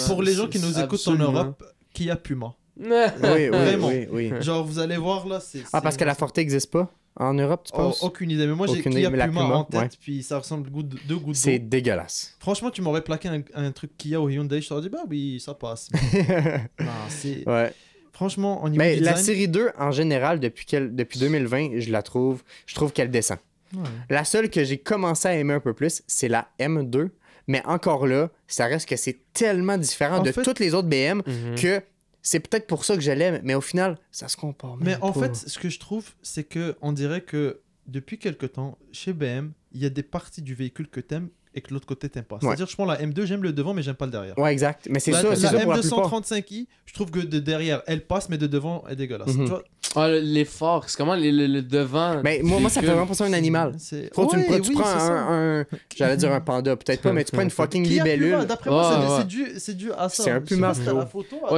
Pour les gens qui nous écoutent en Europe, Kia Puma. Oui. Genre, vous allez voir là, parce que la Forte n'existe pas en Europe, tu penses? Aucune idée, mais moi j'ai Kia Puma en tête, puis ça ressemble deux gouttes d'eau. C'est dégueulasse. Franchement, tu m'aurais plaqué un truc Kia au Hyundai, je t'aurais dit, bah oui, ça passe. Non, c'est... Franchement, on y mais la série 2, en général, depuis 2020, je trouve qu'elle descend. La seule que j'ai commencé à aimer un peu plus, c'est la M2, mais encore là, ça reste que c'est tellement différent toutes les autres BM que... C'est peut-être pour ça que je l'aime, mais au final, ça se compare même pas. Fait, ce que je trouve, c'est que on dirait que depuis quelque temps, chez BM, il y a des parties du véhicule que t'aimes et que l'autre côté t'aimes pas. C'est-à-dire, je prends la M2, j'aime le devant, mais j'aime pas le derrière. Ouais, exact. Mais c'est ça, la pour M235i, je trouve que de derrière, elle passe, mais de devant, elle est dégueulasse. Tu vois? Les phares, c'est comment le devant. Mais moi, ça fait vraiment penser à un animal. Tu prends j'allais dire un panda, peut-être pas, mais tu prends une fucking libellule. D'après moi, c'est dû à ça. C'est un puma.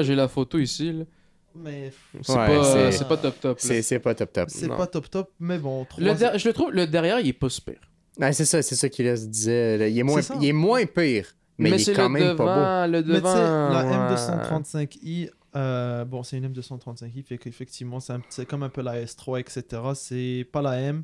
J'ai la photo ici, là. Mais c'est pas top. C'est pas top. C'est pas top, mais bon. Je le trouve, le derrière, il est pas super. C'est ça qu'il se disait. Il est moins pire, mais il est quand même pas beau. Le devant, la M235i, c'est une M235i, fait qu'effectivement, c'est comme un peu la S3, etc. C'est pas la M,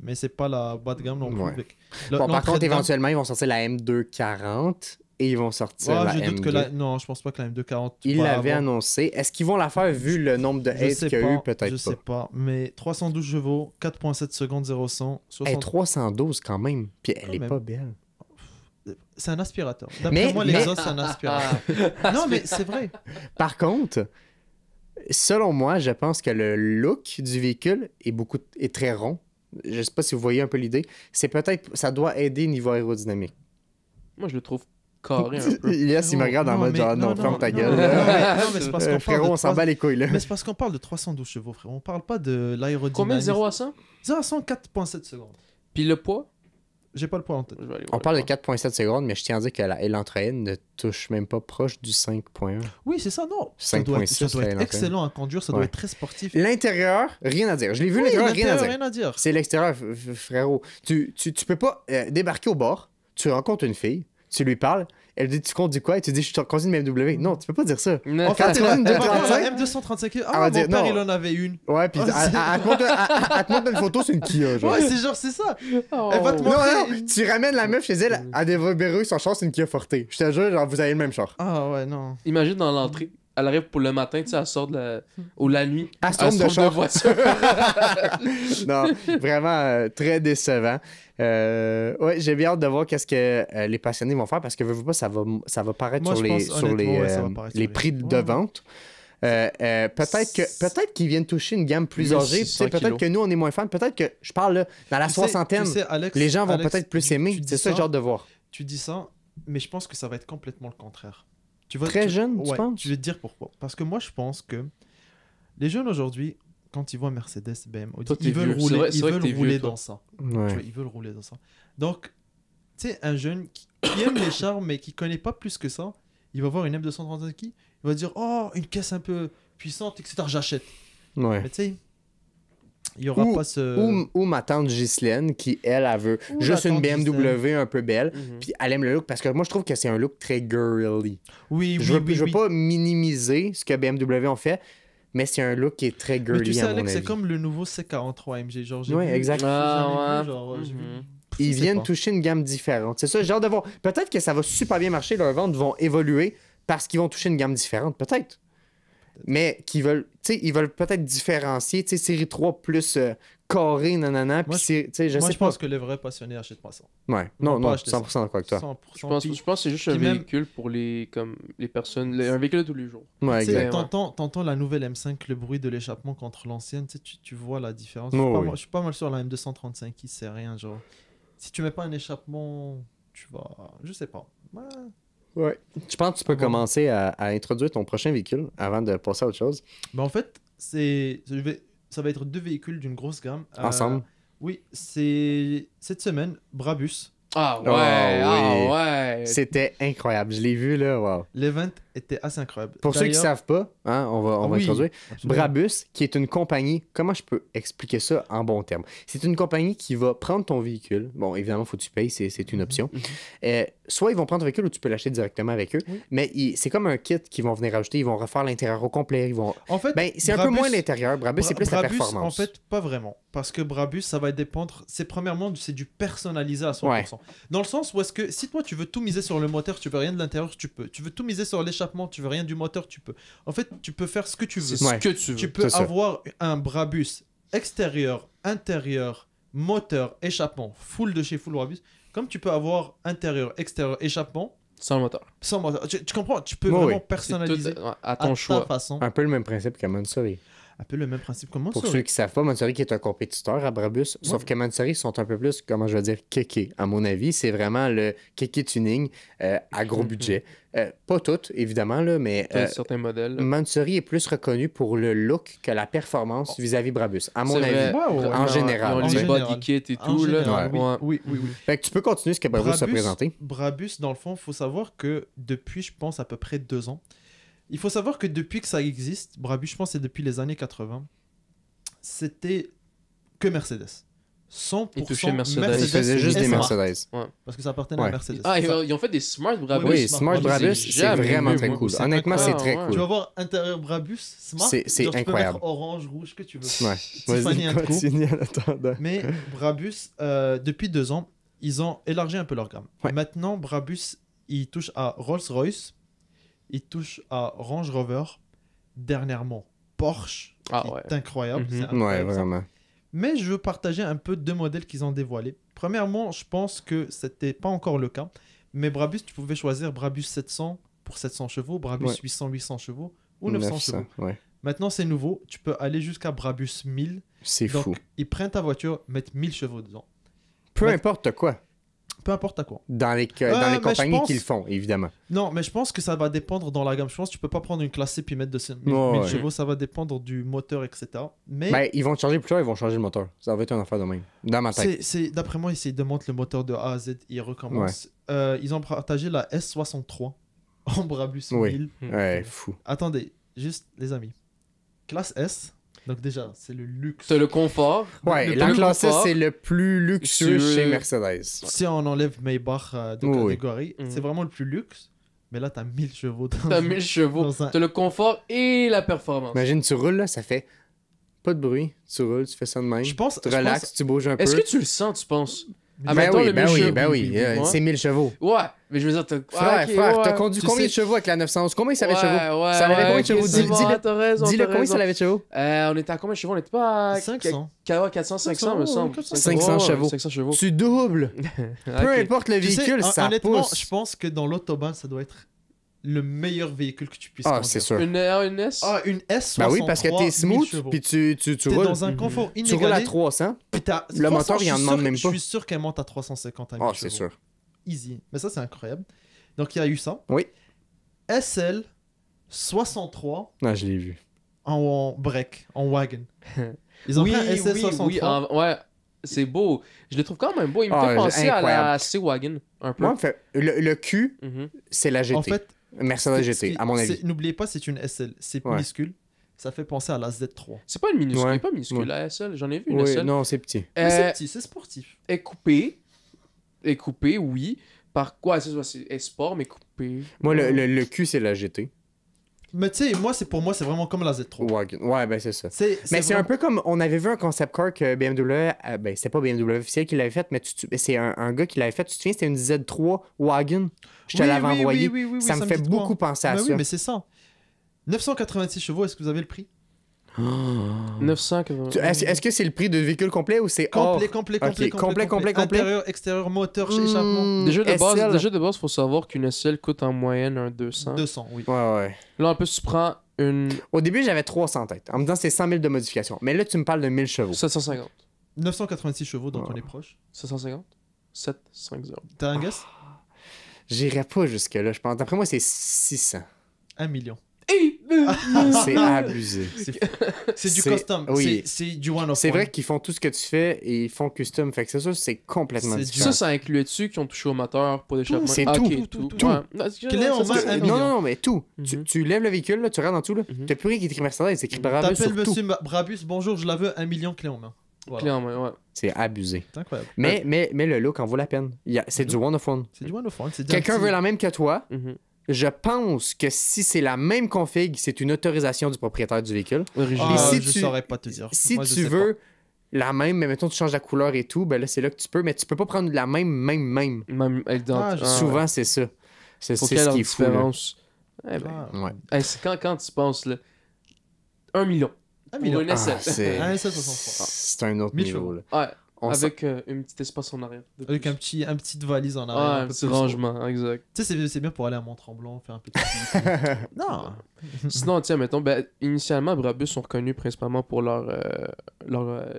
mais c'est pas la bas de gamme non plus. Par contre, éventuellement, ils vont sortir la M240 et ils vont sortir la M2. Non, je pense pas que la M240... Ils l'avaient annoncé. Est-ce qu'ils vont la faire vu le nombre de hate qu'il y a eu? Peut-être pas. Je sais pas, mais 312 chevaux, 4.7 secondes, 0-100... 312 quand même, puis elle est pas belle. C'est un aspirateur. D'après moi, l'exhaust, c'est un aspirateur. Non, mais c'est vrai. Par contre, selon moi, je pense que le look du véhicule est très rond. Je sais pas si vous voyez un peu l'idée. Ça doit aider niveau aérodynamique. Moi, je le trouve carré un peu. Elias, il me regarde en mode genre, non, ferme ta gueule. Non, mais c'est parce qu'on frérot, on s'en bat les couilles, là. Mais c'est parce qu'on parle de 312 chevaux, frérot. On parle pas de l'aérodynamique. Combien 0 à 100? 0 à 100, 4.7 secondes. Puis le poids? J'ai pas le point en tête. On parle de 4,7 secondes, mais je tiens à dire que la Elantraine ne touche même pas proche du 5,1. Oui, c'est ça, non. 5,6. Ça doit être excellent à conduire, ça doit être très sportif. L'intérieur, rien à dire. Je l'ai vu, l'intérieur, rien à dire. C'est l'extérieur, frérot. Tu peux pas débarquer au bord, tu rencontres une fille, tu lui parles, elle dit tu conduis quoi et tu dis je conduis une BMW. Non, tu peux pas dire ça. En fait, tu as une M235. Ah, mon père, il en avait une. Ouais, puis elle te montre une photo, c'est une Kia. Genre. Ouais, c'est ça. Elle va te montrer. Non, tu ramènes la meuf chez elle à déverrouiller son char, c'est une Kia Forte. Je te jure, genre, vous avez le même char. Ah ouais, non. Imagine dans l'entrée. Elle arrive pour le matin, tu sais, elle sort ou la nuit. Elle se trompe de voiture. Non, vraiment très décevant. Ouais, j'ai bien hâte de voir qu'est-ce que les passionnés vont faire parce que veux pas, ça va paraître sur les prix de vente. Peut-être qu'ils viennent toucher une gamme plus âgée. Peut-être que nous, on est moins fans. Peut-être que, je parle là, dans la soixantaine, les gens vont peut-être plus aimer. C'est ça que j'ai hâte de voir. Tu dis ça, mais je pense que ça va être complètement le contraire. Très jeune, tu penses? Je vais te dire pourquoi. Parce que moi, je pense que les jeunes aujourd'hui, quand ils voient Mercedes, BMW, ils veulent rouler dans ça. Ouais. Tu vois, ils veulent rouler dans ça. Donc, tu sais, un jeune qui aime les chars, mais qui connaît pas plus que ça, il va voir une M235 il va dire oh, une caisse un peu puissante, etc. J'achète. Ouais. Mais tu sais, il y aura pas ce. Ou ma tante Ghislaine qui, elle veut juste une BMW un peu belle, puis elle aime le look parce que moi je trouve que c'est un look très girly. Je veux pas minimiser ce que BMW ont fait, mais c'est un look qui est très girly. Mais tu sais, à mon Alex, avis. C'est comme le nouveau C43 AMG. Genre, exactement. Ils viennent toucher une gamme différente. C'est ça, j'ai hâte de voir. Peut-être que ça va super bien marcher, leurs ventes vont évoluer parce qu'ils vont toucher une gamme différente. Peut-être. Mais ils veulent peut-être différencier, tu sais, série 3 plus carré, nanana. Moi, je pense que les vrais passionnés achètent pas ça. Ouais, non, 100% d'accord avec toi. Je pense que c'est juste un véhicule pour les personnes, un véhicule de tous les jours. Ouais, exactement. T'entends la nouvelle M5, le bruit de l'échappement contre l'ancienne, tu vois la différence. Je suis pas mal sûr, la M235, c'est rien, genre. Si tu mets pas un échappement, tu vas. Je sais pas. Ouais. Je pense que tu peux commencer à introduire ton prochain véhicule avant de passer à autre chose. Ben en fait, ça va être 2 véhicules d'une grosse gamme. Ensemble? Oui, c'est cette semaine, Brabus. Ah ouais, C'était incroyable. Je l'ai vu là, wow. L'event était assez incroyable. Pour ceux qui ne savent pas, hein, on va introduire. Absolument. Brabus, qui est une compagnie, comment je peux expliquer ça en bons termes? C'est une compagnie qui va prendre ton véhicule. Bon, évidemment, il faut que tu payes, c'est une option. Soit ils vont prendre ton véhicule ou tu peux l'acheter directement avec eux. Mais c'est comme un kit qu'ils vont venir ajouter. Ils vont refaire l'intérieur au complet. En fait, c'est un peu moins l'intérieur. Brabus, c'est plus la performance. En fait, pas vraiment. Parce que Brabus, ça va dépendre. Premièrement, c'est du personnalisé à 100%. Ouais. Dans le sens où est-ce que si toi, tu veux tout miser sur le moteur, tu veux rien de l'intérieur, tu peux. Tu veux tout miser sur l'échappement, tu veux rien du moteur, tu peux. En fait, tu peux faire ce que tu veux. C'est ce que tu veux. Tu peux avoir un Brabus extérieur, intérieur, moteur, échappement, full de chez Full Brabus. Comme tu peux avoir intérieur, extérieur, échappement. Sans moteur. Sans moteur. Tu comprends? Tu peux vraiment personnaliser à ton choix. Ta façon. Un peu le même principe que Mansory. Un peu le même principe que Mansory. Pour ceux qui ne savent pas, Mansory qui est un compétiteur à Brabus, sauf que Mansory sont un peu plus, comment je veux dire, kéké. À mon avis, c'est vraiment le kéké tuning à gros budget. Pas toutes, évidemment, là, mais certains modèles. Mansory est plus reconnu pour le look que la performance vis-à-vis Brabus, à mon avis. En général. Les body kits et tout. Là. Oui. Fait que tu peux continuer ce que Brabus a présenté. Brabus, dans le fond, il faut savoir que depuis, je pense, à peu près 2 ans, il faut savoir que depuis que ça existe, Brabus, je pense que c'est depuis les années 80, c'était que Mercedes. 100% Mercedes. Ils faisaient juste des Mercedes. Ouais. Parce que ça appartenait à Mercedes. Ah, ils ont fait des Smart Brabus. Oui, Smart Brabus, c'est vraiment très cool. Honnêtement, c'est très cool. Tu vas voir intérieur Brabus, Smart, c'est incroyable. Tu peux mettre orange, rouge, que tu veux. Ouais. Tiffany Continue en attendant. Mais Brabus, depuis 2 ans, ils ont élargi un peu leur gamme. Ouais. Maintenant, Brabus, ils touchent à Rolls-Royce, ils touchent à Range Rover, dernièrement Porsche, qui est incroyable. C'est incroyable, vraiment. Mais je veux partager un peu 2 modèles qu'ils ont dévoilés. Premièrement, je pense que c'était pas encore le cas, mais Brabus, tu pouvais choisir Brabus 700 pour 700 chevaux, Brabus 800 chevaux ou 900 chevaux. Ouais. Maintenant, c'est nouveau, tu peux aller jusqu'à Brabus 1000. C'est fou. Ils prennent ta voiture, mettent 1000 chevaux dedans. Peu importe quoi. Peu importe à quoi. Dans les compagnies qui le font, évidemment. Non, mais je pense que ça va dépendre dans la gamme. Je pense que tu peux pas prendre une classe C puis mettre de 1000 chevaux. Ça va dépendre du moteur, etc. Mais ben, ils vont te changer plus tard, ils vont changer le moteur. Ça va être une affaire de même. Dans ma tête. D'après moi, ils démontent le moteur de A à Z. Ils recommencent. Ils ont partagé la S63 en Brabus 1000. Ouais, fou. Attendez, juste les amis. Classe S. Donc déjà, c'est le luxe. C'est le confort. Ouais, la classe S, c'est le plus luxueux chez Mercedes. Si on enlève Maybach de catégorie, c'est vraiment le plus luxe. Mais là, t'as 1000 chevaux. T'as 1000 chevaux. T'as le confort et la performance. Imagine, tu roules là, ça fait pas de bruit. Tu roules, tu fais ça de même. Tu relaxes, tu bouges un peu. Est-ce que tu le sens, tu penses? Ben oui. C'est 1000 chevaux. Ouais, mais je veux dire, t'as conduit combien de chevaux avec la 911? Combien ça avait de chevaux? Ça avait combien de chevaux? Dis-le, combien ça avait de chevaux? On était à combien de chevaux? On était pas à 500. 400, 500, me semble. 500 chevaux. 500 chevaux. Tu doubles. Peu importe le véhicule, ça honnêtement, pousse. je pense que dans l'autobahn, ça doit être le meilleur véhicule que tu puisses conduire. C'est sûr. Une S? Une S63. Ben oui, parce que t'es smooth, puis tu roules. Dans un confort inégalé. Tu roules à 300. Le moteur, il en demande même pas. Je suis sûr qu'elle monte à 350 à 1000 chevaux. C'est sûr. Easy. Mais ça, c'est incroyable. Donc, il y a eu ça. Oui. SL 63. Non, je l'ai vu. En break, en wagon. Ils ont pris un SL 63. Ouais. C'est beau. Je le trouve quand même beau. Il me fait penser à la C-Wagon, un peu. Moi, le Q, c'est la GT. En fait, Mercedes GT, à mon avis. N'oubliez pas, c'est une SL. C'est minuscule. Ça fait penser à la Z3. C'est pas une minuscule, pas minuscule, la SL. J'en ai vu une SL. Non, c'est petit. C'est petit, c'est sportif. Est coupé, oui. Par quoi? C'est sport, mais coupé. Moi, le Q, c'est la GT. Mais tu sais, pour moi, c'est vraiment comme la Z3. Ouais, ben c'est ça. Mais c'est un peu comme, on avait vu un concept car que BMW, ben c'était pas BMW officiel qui l'avait fait, mais c'est un gars qui l'avait fait. Tu te souviens, c'était une Z3 Wagon. Je te l'avais envoyé. Oui, ça me fait beaucoup penser à ça. Oui, mais c'est ça. 986 chevaux, est-ce que vous avez le prix? 980. Est-ce que c'est le prix de véhicule complet ou c'est complet. Intérieur, extérieur, moteur, échappement. Déjà de base, faut savoir qu'une SL coûte en moyenne un 200. 200, oui. Ouais. Là, en plus, tu prends une... Au début, j'avais 300 têtes. En me disant c'est 100 000 de modification. Mais là, tu me parles de 1000 chevaux. 750. 986 chevaux, donc on est proche. 750? 750. T'as un guess? J'irais pas jusque-là, je pense. D'après moi, c'est 600. 1 million. C'est abusé. C'est du custom. Oui. C'est du one of C'est one. vrai qu'ils font tout ce que tu fais et ils font custom. Fait que c'est ça, c'est complètement différent. Ça inclut-tu qui ont touché au moteur pour d'échappement? C'est tout. Clé en main, 1 million. Non, mais tout. Tu lèves le véhicule, là, tu rentres en dessous, là. T'as plus rien qui est écrit Mercedes, c'est écrit Brabus sur tout. T'appelles monsieur Brabus, bonjour, je la veux, 1 million clé en main. Voilà. Clé en main, ouais. C'est abusé. C'est incroyable. Mais le look en vaut la peine. C'est du one of one. C'est du one of one. Quelqu'un veut la même que toi. Je pense que si c'est la même config, c'est une autorisation du propriétaire du véhicule. Je saurais pas te dire. Si tu veux la même, mais mettons tu changes la couleur et tout, ben là c'est là que tu peux, mais tu peux pas prendre la même. Souvent c'est ça. C'est ce qui est fou. Quand tu penses là, 1 million. 1 million. Pour une SL. C'est un autre niveau. Là. Ouais. Avec un petit espace en arrière. Avec un petit valise en arrière. Un petit rangement, exact. Tu sais, c'est bien pour aller à Mont-Tremblant, faire un petit... Non. Sinon, tiens, mettons, initialement, Brabus sont reconnus principalement pour leur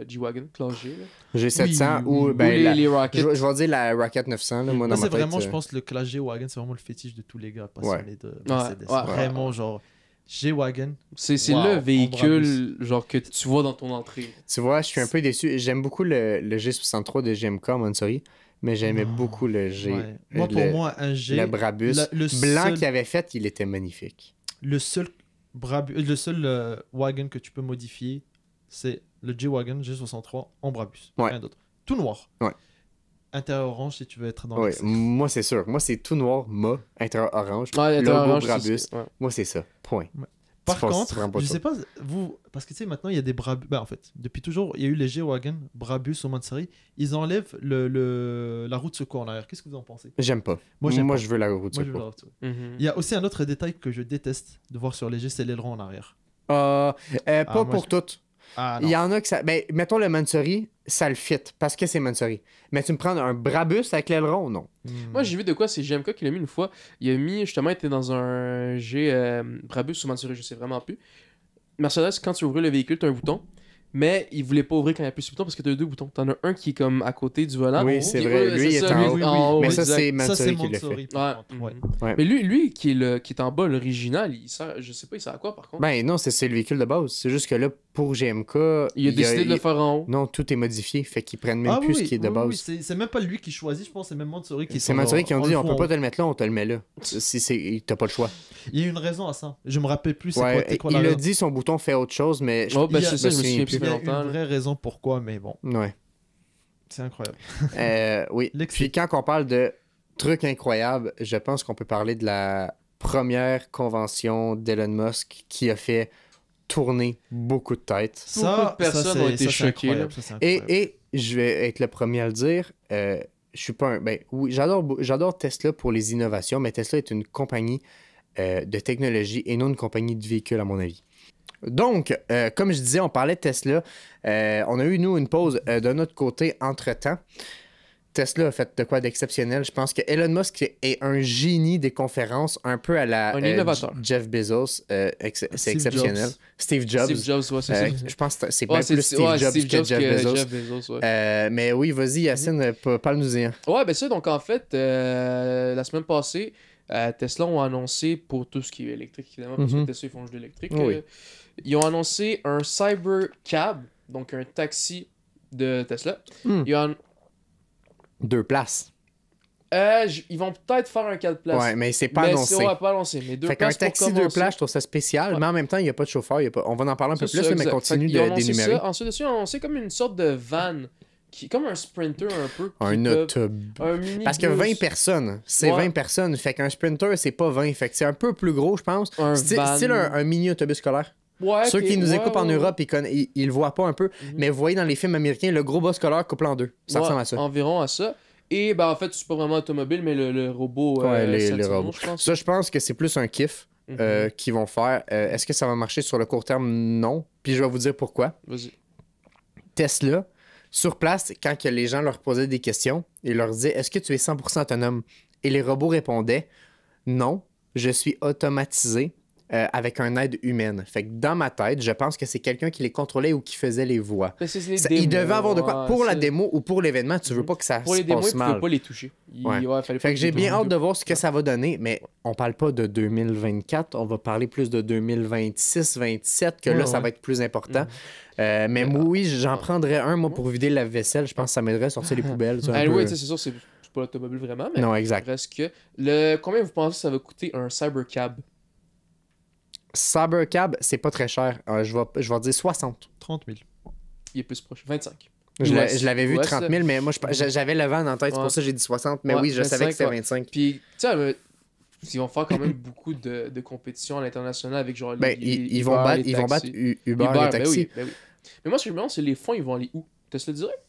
G-Wagon, classe G. G700 ou les Rockets. Je vais dire la Rocket 900. Là, moi, c'est vraiment, je pense, le classe G-Wagon, c'est vraiment le fétiche de tous les gars passionnés de Mercedes. Vraiment, genre... G-Wagon. C'est le véhicule genre que tu vois dans ton entrée. Tu vois, je suis un peu déçu. J'aime beaucoup le G63 de GMK Montsori, mais j'aimais beaucoup le G. Ouais. Moi, pour moi, un G... Le Brabus blanc qu'il avait fait, il était magnifique. Le seul wagon que tu peux modifier, c'est le G-Wagon G63 en Brabus. Rien d'autre. Tout noir. Ouais. Intérieur orange si tu veux être dans le moi, c'est sûr. Moi, c'est tout noir, intérieur orange. Logo orange, Brabus. Moi, c'est ça. Point. Ouais. Par contre, je sais pas, vous, parce que tu sais, maintenant il y a des Brabus. En fait, depuis toujours, il y a eu les G-Wagon, Brabus au Montsori. Ils enlèvent la roue de secours en arrière. Qu'est-ce que vous en pensez? J'aime pas. Moi, je veux la roue de secours. Il y a aussi un autre détail que je déteste de voir sur les G, c'est l'aileron en arrière. Pas pour toutes. Il y en a que ça. Ben, mettons le Montsori, ça le fit parce que c'est Montsori. Mais tu me prends un Brabus avec l'aileron, non. Moi, j'ai vu de quoi, c'est GMK qui l'a mis une fois. Il a mis, justement, il était dans un G Brabus ou Montsori, je sais vraiment plus. Mercedes, quand tu ouvres le véhicule, tu as un bouton. mais il voulait pas ouvrir quand il y a plus de boutons parce que t'as 2 boutons. T'en as un qui est comme à côté du volant. Oui, c'est vrai. Lui, il est en haut. Mais ça, c'est Mansory qui l'a fait. Ouais. Mais lui qui est en bas, l'original, il sert, je sais pas, il sert à quoi par contre? Ben non, c'est le véhicule de base. C'est juste que là, pour GMK... Il a décidé de le faire en haut. Non, tout est modifié. Fait qu'ils prennent même plus ce qui est de base. Oui, c'est même pas lui qui choisit, je pense. C'est même Mansory qui... C'est Mansory qui ont dit, on peut pas te le mettre là, on te le met là. T'as pas le choix. Il y a une raison à ça. Je me rappelle plus c'est quoi il a dit son bouton fait autre chose, mais c'est ça, je me souviens plus. Il y a une vraie raison pourquoi, mais bon. Ouais. C'est incroyable. Oui. Puis quand on parle de trucs incroyables, je pense qu'on peut parler de la première convention d'Elon Musk qui a fait tourner beaucoup de têtes. Beaucoup de personnes ont été choquées. Et je vais être le premier à le dire. Je suis pas un... Ben oui, j'adore Tesla pour les innovations, mais Tesla est une compagnie de technologie et non une compagnie de véhicules, à mon avis. Donc, comme je disais, on parlait de Tesla. On a eu, nous, une pause de notre côté entre-temps. Tesla a fait de quoi d'exceptionnel. Je pense que Elon Musk est un génie des conférences, un peu à la Jeff Bezos. C'est exceptionnel. Steve Jobs. Ouais, c'est ça. Je pense que c'est bien plus Steve Jobs que Jeff Bezos. Mais oui, vas-y, Yacine, parle-nous-en. Ouais, ben ça, donc en fait, la semaine passée, Tesla ont annoncé, pour tout ce qui est électrique, évidemment, parce que Tesla, ils font juste de l'électrique, ils ont annoncé un Cybercab, donc un taxi de Tesla. Ils 2 places. Ils vont peut-être faire un 4 places. Ouais, mais c'est pas annoncé. Pas annoncé. Mais 2 fait places qu'un taxi 2 places, je trouve ça spécial, mais en même temps, il n'y a pas de chauffeur. On va en parler un peu plus, mais continue d'énumérer. Ensuite de ça, ils ont annoncé comme une sorte de van, comme un sprinter un peu. Un autobus. Parce que 20 personnes, c'est 20 personnes. Fait qu'un sprinter, c'est pas 20. Fait que c'est un peu plus gros, je pense. Style un mini autobus scolaire. Ouais, ceux qui nous écoutent en Europe, ils le voient pas un peu. Mais vous voyez dans les films américains, le gros bus scolaire couple en 2. Ça ressemble à ça. Environ à ça. Et ben en fait, c'est pas vraiment automobile, mais le robot. Les robots. Je pense. Ça, je pense que c'est plus un kiff qu'ils vont faire. Est-ce que ça va marcher sur le court terme? Non. Puis je vais vous dire pourquoi. Vas-y. Tesla, sur place, quand que les gens leur posaient des questions, ils leur disaient, est-ce que tu es 100% autonome? Et les robots répondaient, non, je suis automatisé. Avec un aide humaine. Fait que dans ma tête, je pense que c'est quelqu'un qui les contrôlait ou qui faisait les voix. Il devait avoir de quoi. Pour la démo ou pour l'événement, tu veux pas que ça se passe mal. Pour les démos, tu peux pas les toucher. Fait que j'ai bien hâte de voir ce que ça va donner, mais on parle pas de 2024, on va parler plus de 2026-27, que là, ça va être plus important. Mais oui, j'en prendrais un, moi, pour vider la vaisselle. Je pense que ça m'aiderait à sortir les poubelles. Oui, c'est sûr, c'est pas l'automobile vraiment, mais non, exact. Presque. Combien vous pensez que ça va coûter un Cybercab? Cybercab, c'est pas très cher. Je vais dire 60. 30 000. Il est plus proche. 25. Je l'avais vu 30 000, mais moi, j'avais le vent en tête. C'est pour ça que j'ai dit 60. Mais oui, je savais que c'était 25. Puis, tu sais, ils vont faire quand même beaucoup de compétitions à l'international avec genre ils vont battre Uber et taxi. Ben oui. Mais moi, ce que je me demande, c'est les fonds, ils vont aller où? Tesla direct?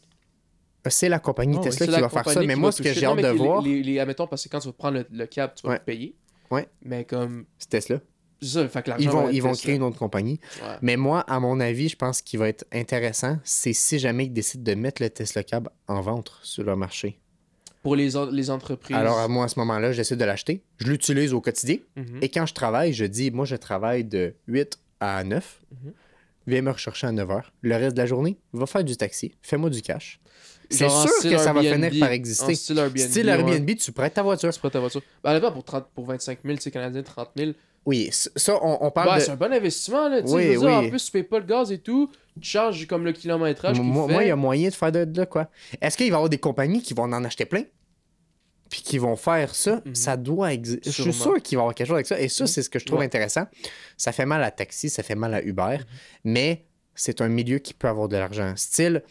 C'est la compagnie Tesla qui va faire ça. Mais moi, ce que j'ai hâte de voir... Admettons, parce que quand tu vas prendre le cab, tu vas payer. Ouais. Mais comme... C'est Tesla. Ça, fait que ils vont créer une autre compagnie. Ouais. Mais moi, à mon avis, je pense qu'il va être intéressant, c'est si jamais ils décident de mettre le Tesla Cab en vente sur leur marché. Pour les entreprises. Alors, moi, à ce moment-là, j'essaie de l'acheter. Je l'utilise au quotidien. Et quand je travaille, je dis, moi, je travaille de 8 à 9. Viens me rechercher à 9 h. Le reste de la journée, va faire du taxi. Fais-moi du cash. C'est sûr que ça va finir par exister. Style Airbnb. Style Airbnb, tu prêtes ta voiture. Ben, honnêtement, pour 25 000, tu sais, Canadiens, 30 000. Oui, ça, on parle de... C'est un bon investissement, là. Oui. En plus, tu payes pas le gaz et tout. Tu charges comme le kilométrage Moi, il y a moyen de faire de là, quoi. Est-ce qu'il va y avoir des compagnies qui vont en acheter plein? Puis qui vont faire ça? Ça doit exister. Je suis sûr qu'il va y avoir quelque chose avec ça. Et ça, c'est ce que je trouve intéressant. Ça fait mal à taxi, ça fait mal à Uber. Mais c'est un milieu qui peut avoir de l'argent. Style,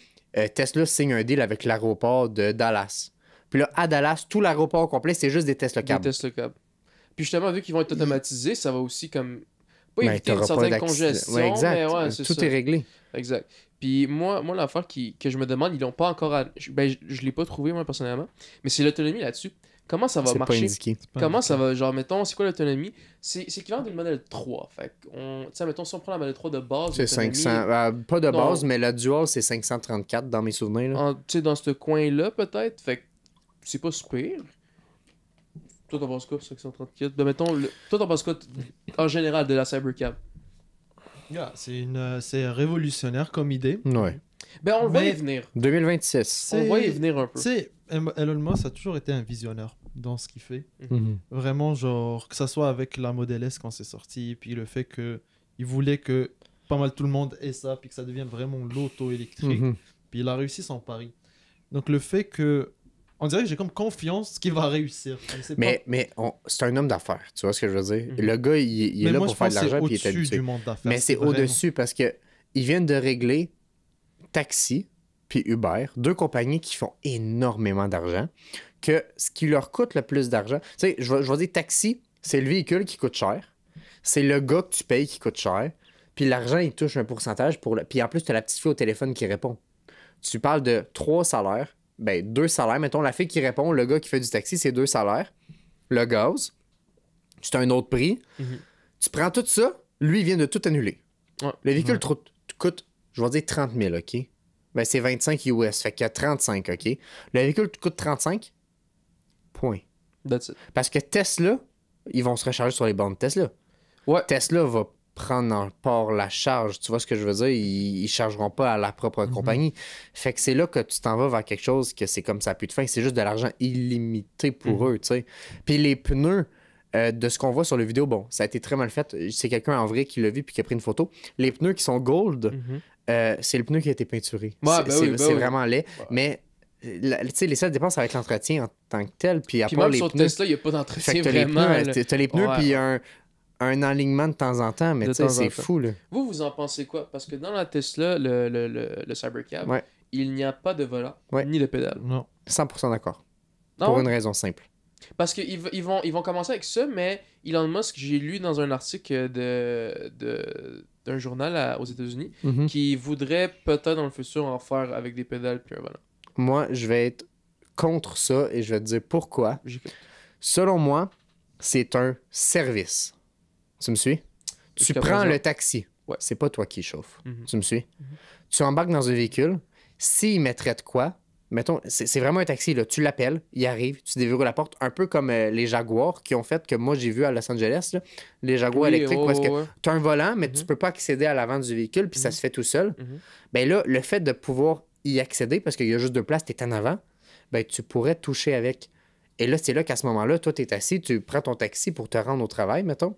Tesla signe un deal avec l'aéroport de Dallas. Puis là, à Dallas, tout l'aéroport complet, c'est juste des Tesla Cab. Des Tesla Cab. Puis justement, vu qu'ils vont être automatisés, ça va aussi comme... Pas éviter une certaine congestion, exact. Mais ouais, c'est tout ça. Est réglé. Exact. Puis moi l'affaire que je me demande, ils l'ont pas encore... je l'ai pas trouvé, moi, personnellement. Mais c'est l'autonomie là-dessus. Comment ça va marcher? Pas indiqué. Comment ça va... Genre, mettons, c'est quoi l'autonomie? C'est équivalent du modèle 3. Fait tu sais, mettons, si on prend la modèle 3 de base... C'est 500... pas de base, mais la Dual, c'est 534 dans mes souvenirs. Tu sais, dans ce coin-là, peut-être. Fait que c'est pas super. Toi, t'en penses quoi, 534? Ben, mettons, toi, t'en penses quoi, en général, de la Cybercab? Yeah, c'est révolutionnaire comme idée. Ouais. Ben, on le voit y venir. 2026. On va y venir un peu. Tu sais, Elon Musk a toujours été un visionnaire dans ce qu'il fait. Mhm. Vraiment, genre, que ça soit avec la Model S quand c'est sorti, puis le fait que il voulait que pas mal tout le monde ait ça, puis que ça devienne vraiment l'auto électrique. Mhm. Puis il a réussi son pari. Donc le fait que... On dirait que j'ai comme confiance qu'il va réussir. Mais c'est un homme d'affaires, tu vois ce que je veux dire? Le gars, il est là pour faire de l'argent, puis il est habitué. Du monde d'affaires. Mais c'est au-dessus parce que ils viennent de régler Taxi puis Uber, deux compagnies qui font énormément d'argent, que ce qui leur coûte le plus d'argent... Tu sais, je vais dire Taxi, c'est le véhicule qui coûte cher, c'est le gars que tu payes qui coûte cher, puis l'argent, il touche un pourcentage pour... Puis en plus, tu as la petite fille au téléphone qui répond. Tu parles de 3 salaires, ben 2 salaires. Mettons, la fille qui répond, le gars qui fait du taxi, c'est 2 salaires. Le gaz, c'est un autre prix. Tu prends tout ça, lui, il vient de tout annuler. Ouais. Le véhicule coûte, je vais dire 30 000, OK? Ben c'est 25 US, fait qu'il y a 35, OK? Le véhicule coûte 35, point. That's it. Parce que Tesla, ils vont se recharger sur les bornes Tesla. Ouais. Tesla va prendre en part la charge. Tu vois ce que je veux dire? Ils chargeront pas à la propre compagnie. Fait que c'est là que tu t'en vas vers quelque chose que c'est comme ça a plus de fin. C'est juste de l'argent illimité pour eux, tu sais. Puis les pneus, de ce qu'on voit sur la vidéo, bon, ça a été très mal fait. C'est quelqu'un en vrai qui l'a vu puis qui a pris une photo. Les pneus qui sont gold, c'est le pneu qui a été peinturé. Ouais, c'est vraiment laid. Ouais. Mais tu sais, les seules dépenses, ça va être l'entretien en tant que tel. Puis à puis part même les sur pneus, Tesla, il n'y a pas d'entretien fait que vraiment. T'as les pneus, puis un alignement de temps en temps, mais tu sais, c'est fou, là. Vous en pensez quoi? Parce que dans la Tesla, le Cybercab, il n'y a pas de volant, ni de pédale. Non. 100% d'accord. Pour une raison simple. Parce qu'ils vont commencer avec ça, mais Elon Musk, j'ai lu dans un article d'un journal aux États-Unis, qui voudrait peut-être dans le futur en faire avec des pédales puis un volant. Moi, je vais être contre ça et je vais te dire pourquoi. Selon moi, c'est un service. Tu me suis? Tu prends le taxi. Ouais. C'est pas toi qui chauffe. Tu me suis? Tu embarques dans un véhicule. S'il mettrait de quoi, mettons, c'est vraiment un taxi, là. Tu l'appelles, il arrive, tu déverrouilles la porte, un peu comme les Jaguars qui ont fait, que moi j'ai vu à Los Angeles, là, les Jaguars électriques, parce que tu as un volant, mais tu peux pas accéder à l'avant du véhicule, puis ça se fait tout seul. Ben là, le fait de pouvoir y accéder, parce qu'il y a juste 2 places, tu es en avant, ben tu pourrais toucher avec. Et là, c'est là qu'à ce moment-là, toi, tu es assis, tu prends ton taxi pour te rendre au travail, mettons.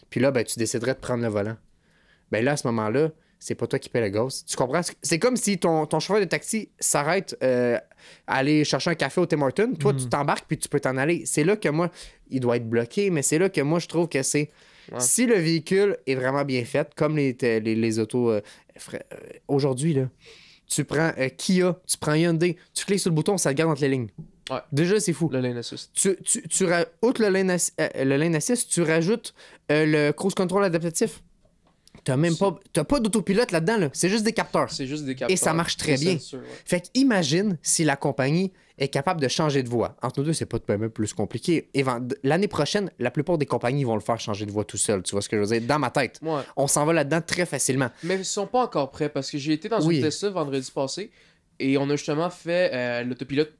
Puis là, ben, tu déciderais de prendre le volant. Ben là, à ce moment-là, c'est pas toi qui paie le gaz. Tu comprends? C'est comme si ton chauffeur de taxi s'arrête à aller chercher un café au Tim Hortons. Toi, tu t'embarques puis tu peux t'en aller. C'est là que moi, il doit être bloqué, mais c'est là que moi, je trouve que c'est... Ouais. Si le véhicule est vraiment bien fait, comme les autos... aujourd'hui, là, tu prends Kia, tu prends Hyundai, tu cliques sur le bouton, ça te garde entre les lignes. Ouais. Déjà, c'est fou. Le lane assist. Outre le lane assist, tu rajoutes le cruise control adaptatif. T'as pas d'autopilote là-dedans, là. C'est juste des capteurs. C'est juste des capteurs. Et ça marche très bien. Sûr, ouais. Fait qu'imagine si la compagnie est capable de changer de voie. Entre nous deux, c'est pas de même plus compliqué. L'année prochaine, la plupart des compagnies vont le faire changer de voie tout seul. Tu vois ce que je veux dire? Dans ma tête. Ouais. On s'en va là-dedans très facilement. Mais ils sont pas encore prêts parce que j'ai été dans une Tesla vendredi passé et on a justement fait l'autopilote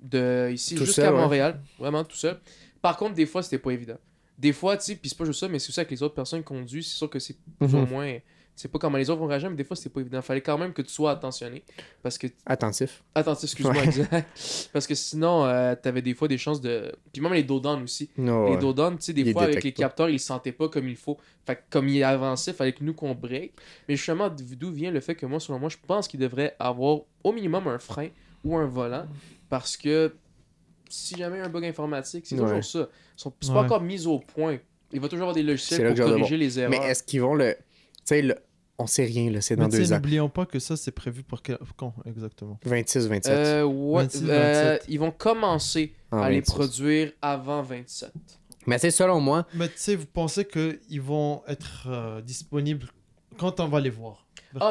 ici jusqu'à Montréal. Vraiment tout seul. Par contre, des fois, c'était pas évident. Des fois, tu sais, puis c'est pas juste ça, mais c'est aussi avec les autres personnes qui conduisent, c'est sûr que c'est plus ou moins... C'est pas comment les autres vont réagir, mais des fois, c'était pas évident. Fallait quand même que tu sois attentionné. Parce que... Attentif, excuse-moi, exact. Parce que sinon, t'avais des fois des chances de... Puis même les dos down aussi. No, les dos down, tu sais, des fois, avec les capteurs, ils sentaient pas comme il faut. Fait que comme ils avançaient, fallait que nous qu'on break. Mais justement, d'où vient le fait que moi, selon moi, je pense qu'il devrait avoir au minimum un frein ou un volant. Parce que si jamais il y a un bug informatique, c'est toujours ça. C'est pas encore mis au point. Il va toujours avoir des logiciels pour corriger les erreurs. Mais est-ce qu'ils vont le... Tu sais, on sait rien, là, c'est dans 2 ans. N'oublions pas que ça, c'est prévu pour quand exactement? 26, 27. 26, 27. Ils vont commencer à les produire avant 27. Mais c'est selon moi... Mais tu sais, vous pensez qu'ils vont être disponibles quand on va les voir?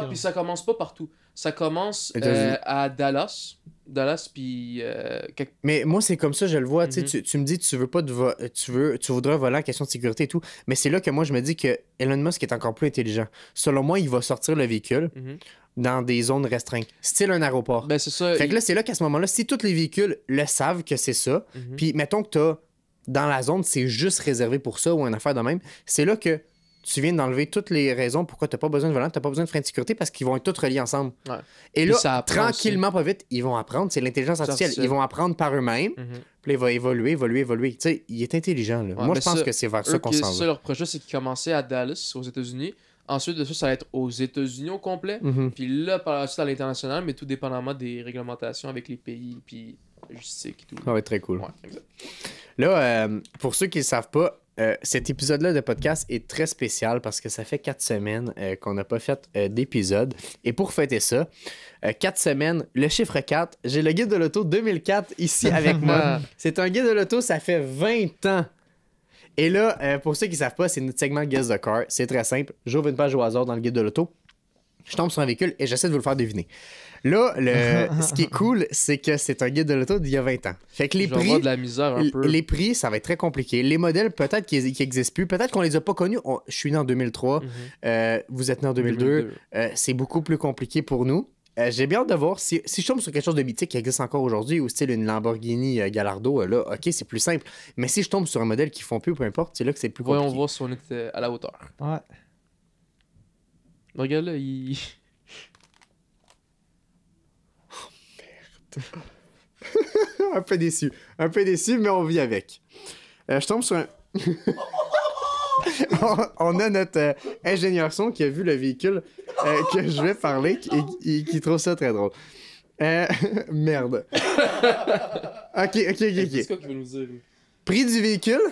Puis ça commence pas partout. Ça commence à Dallas, puis... Mais moi, c'est comme ça, je le vois. Tu me dis, tu veux pas tu voudrais voler en question de sécurité et tout. Mais c'est là que moi, je me dis que Elon Musk est encore plus intelligent. Selon moi, il va sortir le véhicule dans des zones restreintes. Style un aéroport. Ben, c'est ça. Fait que là, c'est là qu'à ce moment-là, si tous les véhicules le savent que c'est ça, puis mettons que dans la zone, c'est juste réservé pour ça ou une affaire de même, c'est là que tu viens d'enlever toutes les raisons pourquoi tu n'as pas besoin de volant, tu n'as pas besoin de frein de sécurité parce qu'ils vont être tous reliés ensemble. Ouais. Et là, tranquillement, pas vite, ils vont apprendre. C'est l'intelligence artificielle. Ils vont apprendre par eux-mêmes. Puis il va évoluer. Tu sais, il est intelligent. Là. Moi, je pense que c'est vers ça qu'on s'en va. Leur projet, c'est qu'ils commençaient à Dallas, aux États-Unis. Ensuite de ça, ça va être aux États-Unis au complet. Puis là, par la suite, à l'international, mais tout dépendamment des réglementations avec les pays, puis logistique et tout. Ça va être très cool. Ouais, exact. Là, pour ceux qui ne le savent pas, cet épisode-là de podcast est très spécial parce que ça fait 4 semaines qu'on n'a pas fait d'épisode. Et pour fêter ça, 4 semaines, le chiffre 4, j'ai le guide de l'auto 2004 ici avec moi. C'est un guide de l'auto, ça fait 20 ans. Et là, pour ceux qui ne savent pas, c'est notre segment Guess the Car. C'est très simple. J'ouvre une page au hasard dans le guide de l'auto. Je tombe sur un véhicule et j'essaie de vous le faire deviner. Là, ce qui est cool, c'est que c'est un guide de l'auto d'il y a 20 ans. Fait que les prix, de la misère un peu. Les prix, ça va être très compliqué. Les modèles, peut-être qu'ils n'existent plus. Peut-être qu'on les a pas connus. Je suis né en 2003. Vous êtes né en 2002. C'est beaucoup plus compliqué pour nous. J'ai bien hâte de voir si je tombe sur quelque chose de mythique qui existe encore aujourd'hui, ou style une Lamborghini Gallardo, là, ok, c'est plus simple. Mais si je tombe sur un modèle qui font plus, peu importe, c'est là que c'est plus compliqué. Voyons voir si on est à la hauteur. Ouais. Regarde là, il... Un peu déçu, mais on vit avec. Je tombe sur un... on a notre ingénieur son qui a vu le véhicule que je vais parler et qui trouve ça très drôle. Merde. Ok. C'est quoi qu'il veut nous dire? Prix du véhicule.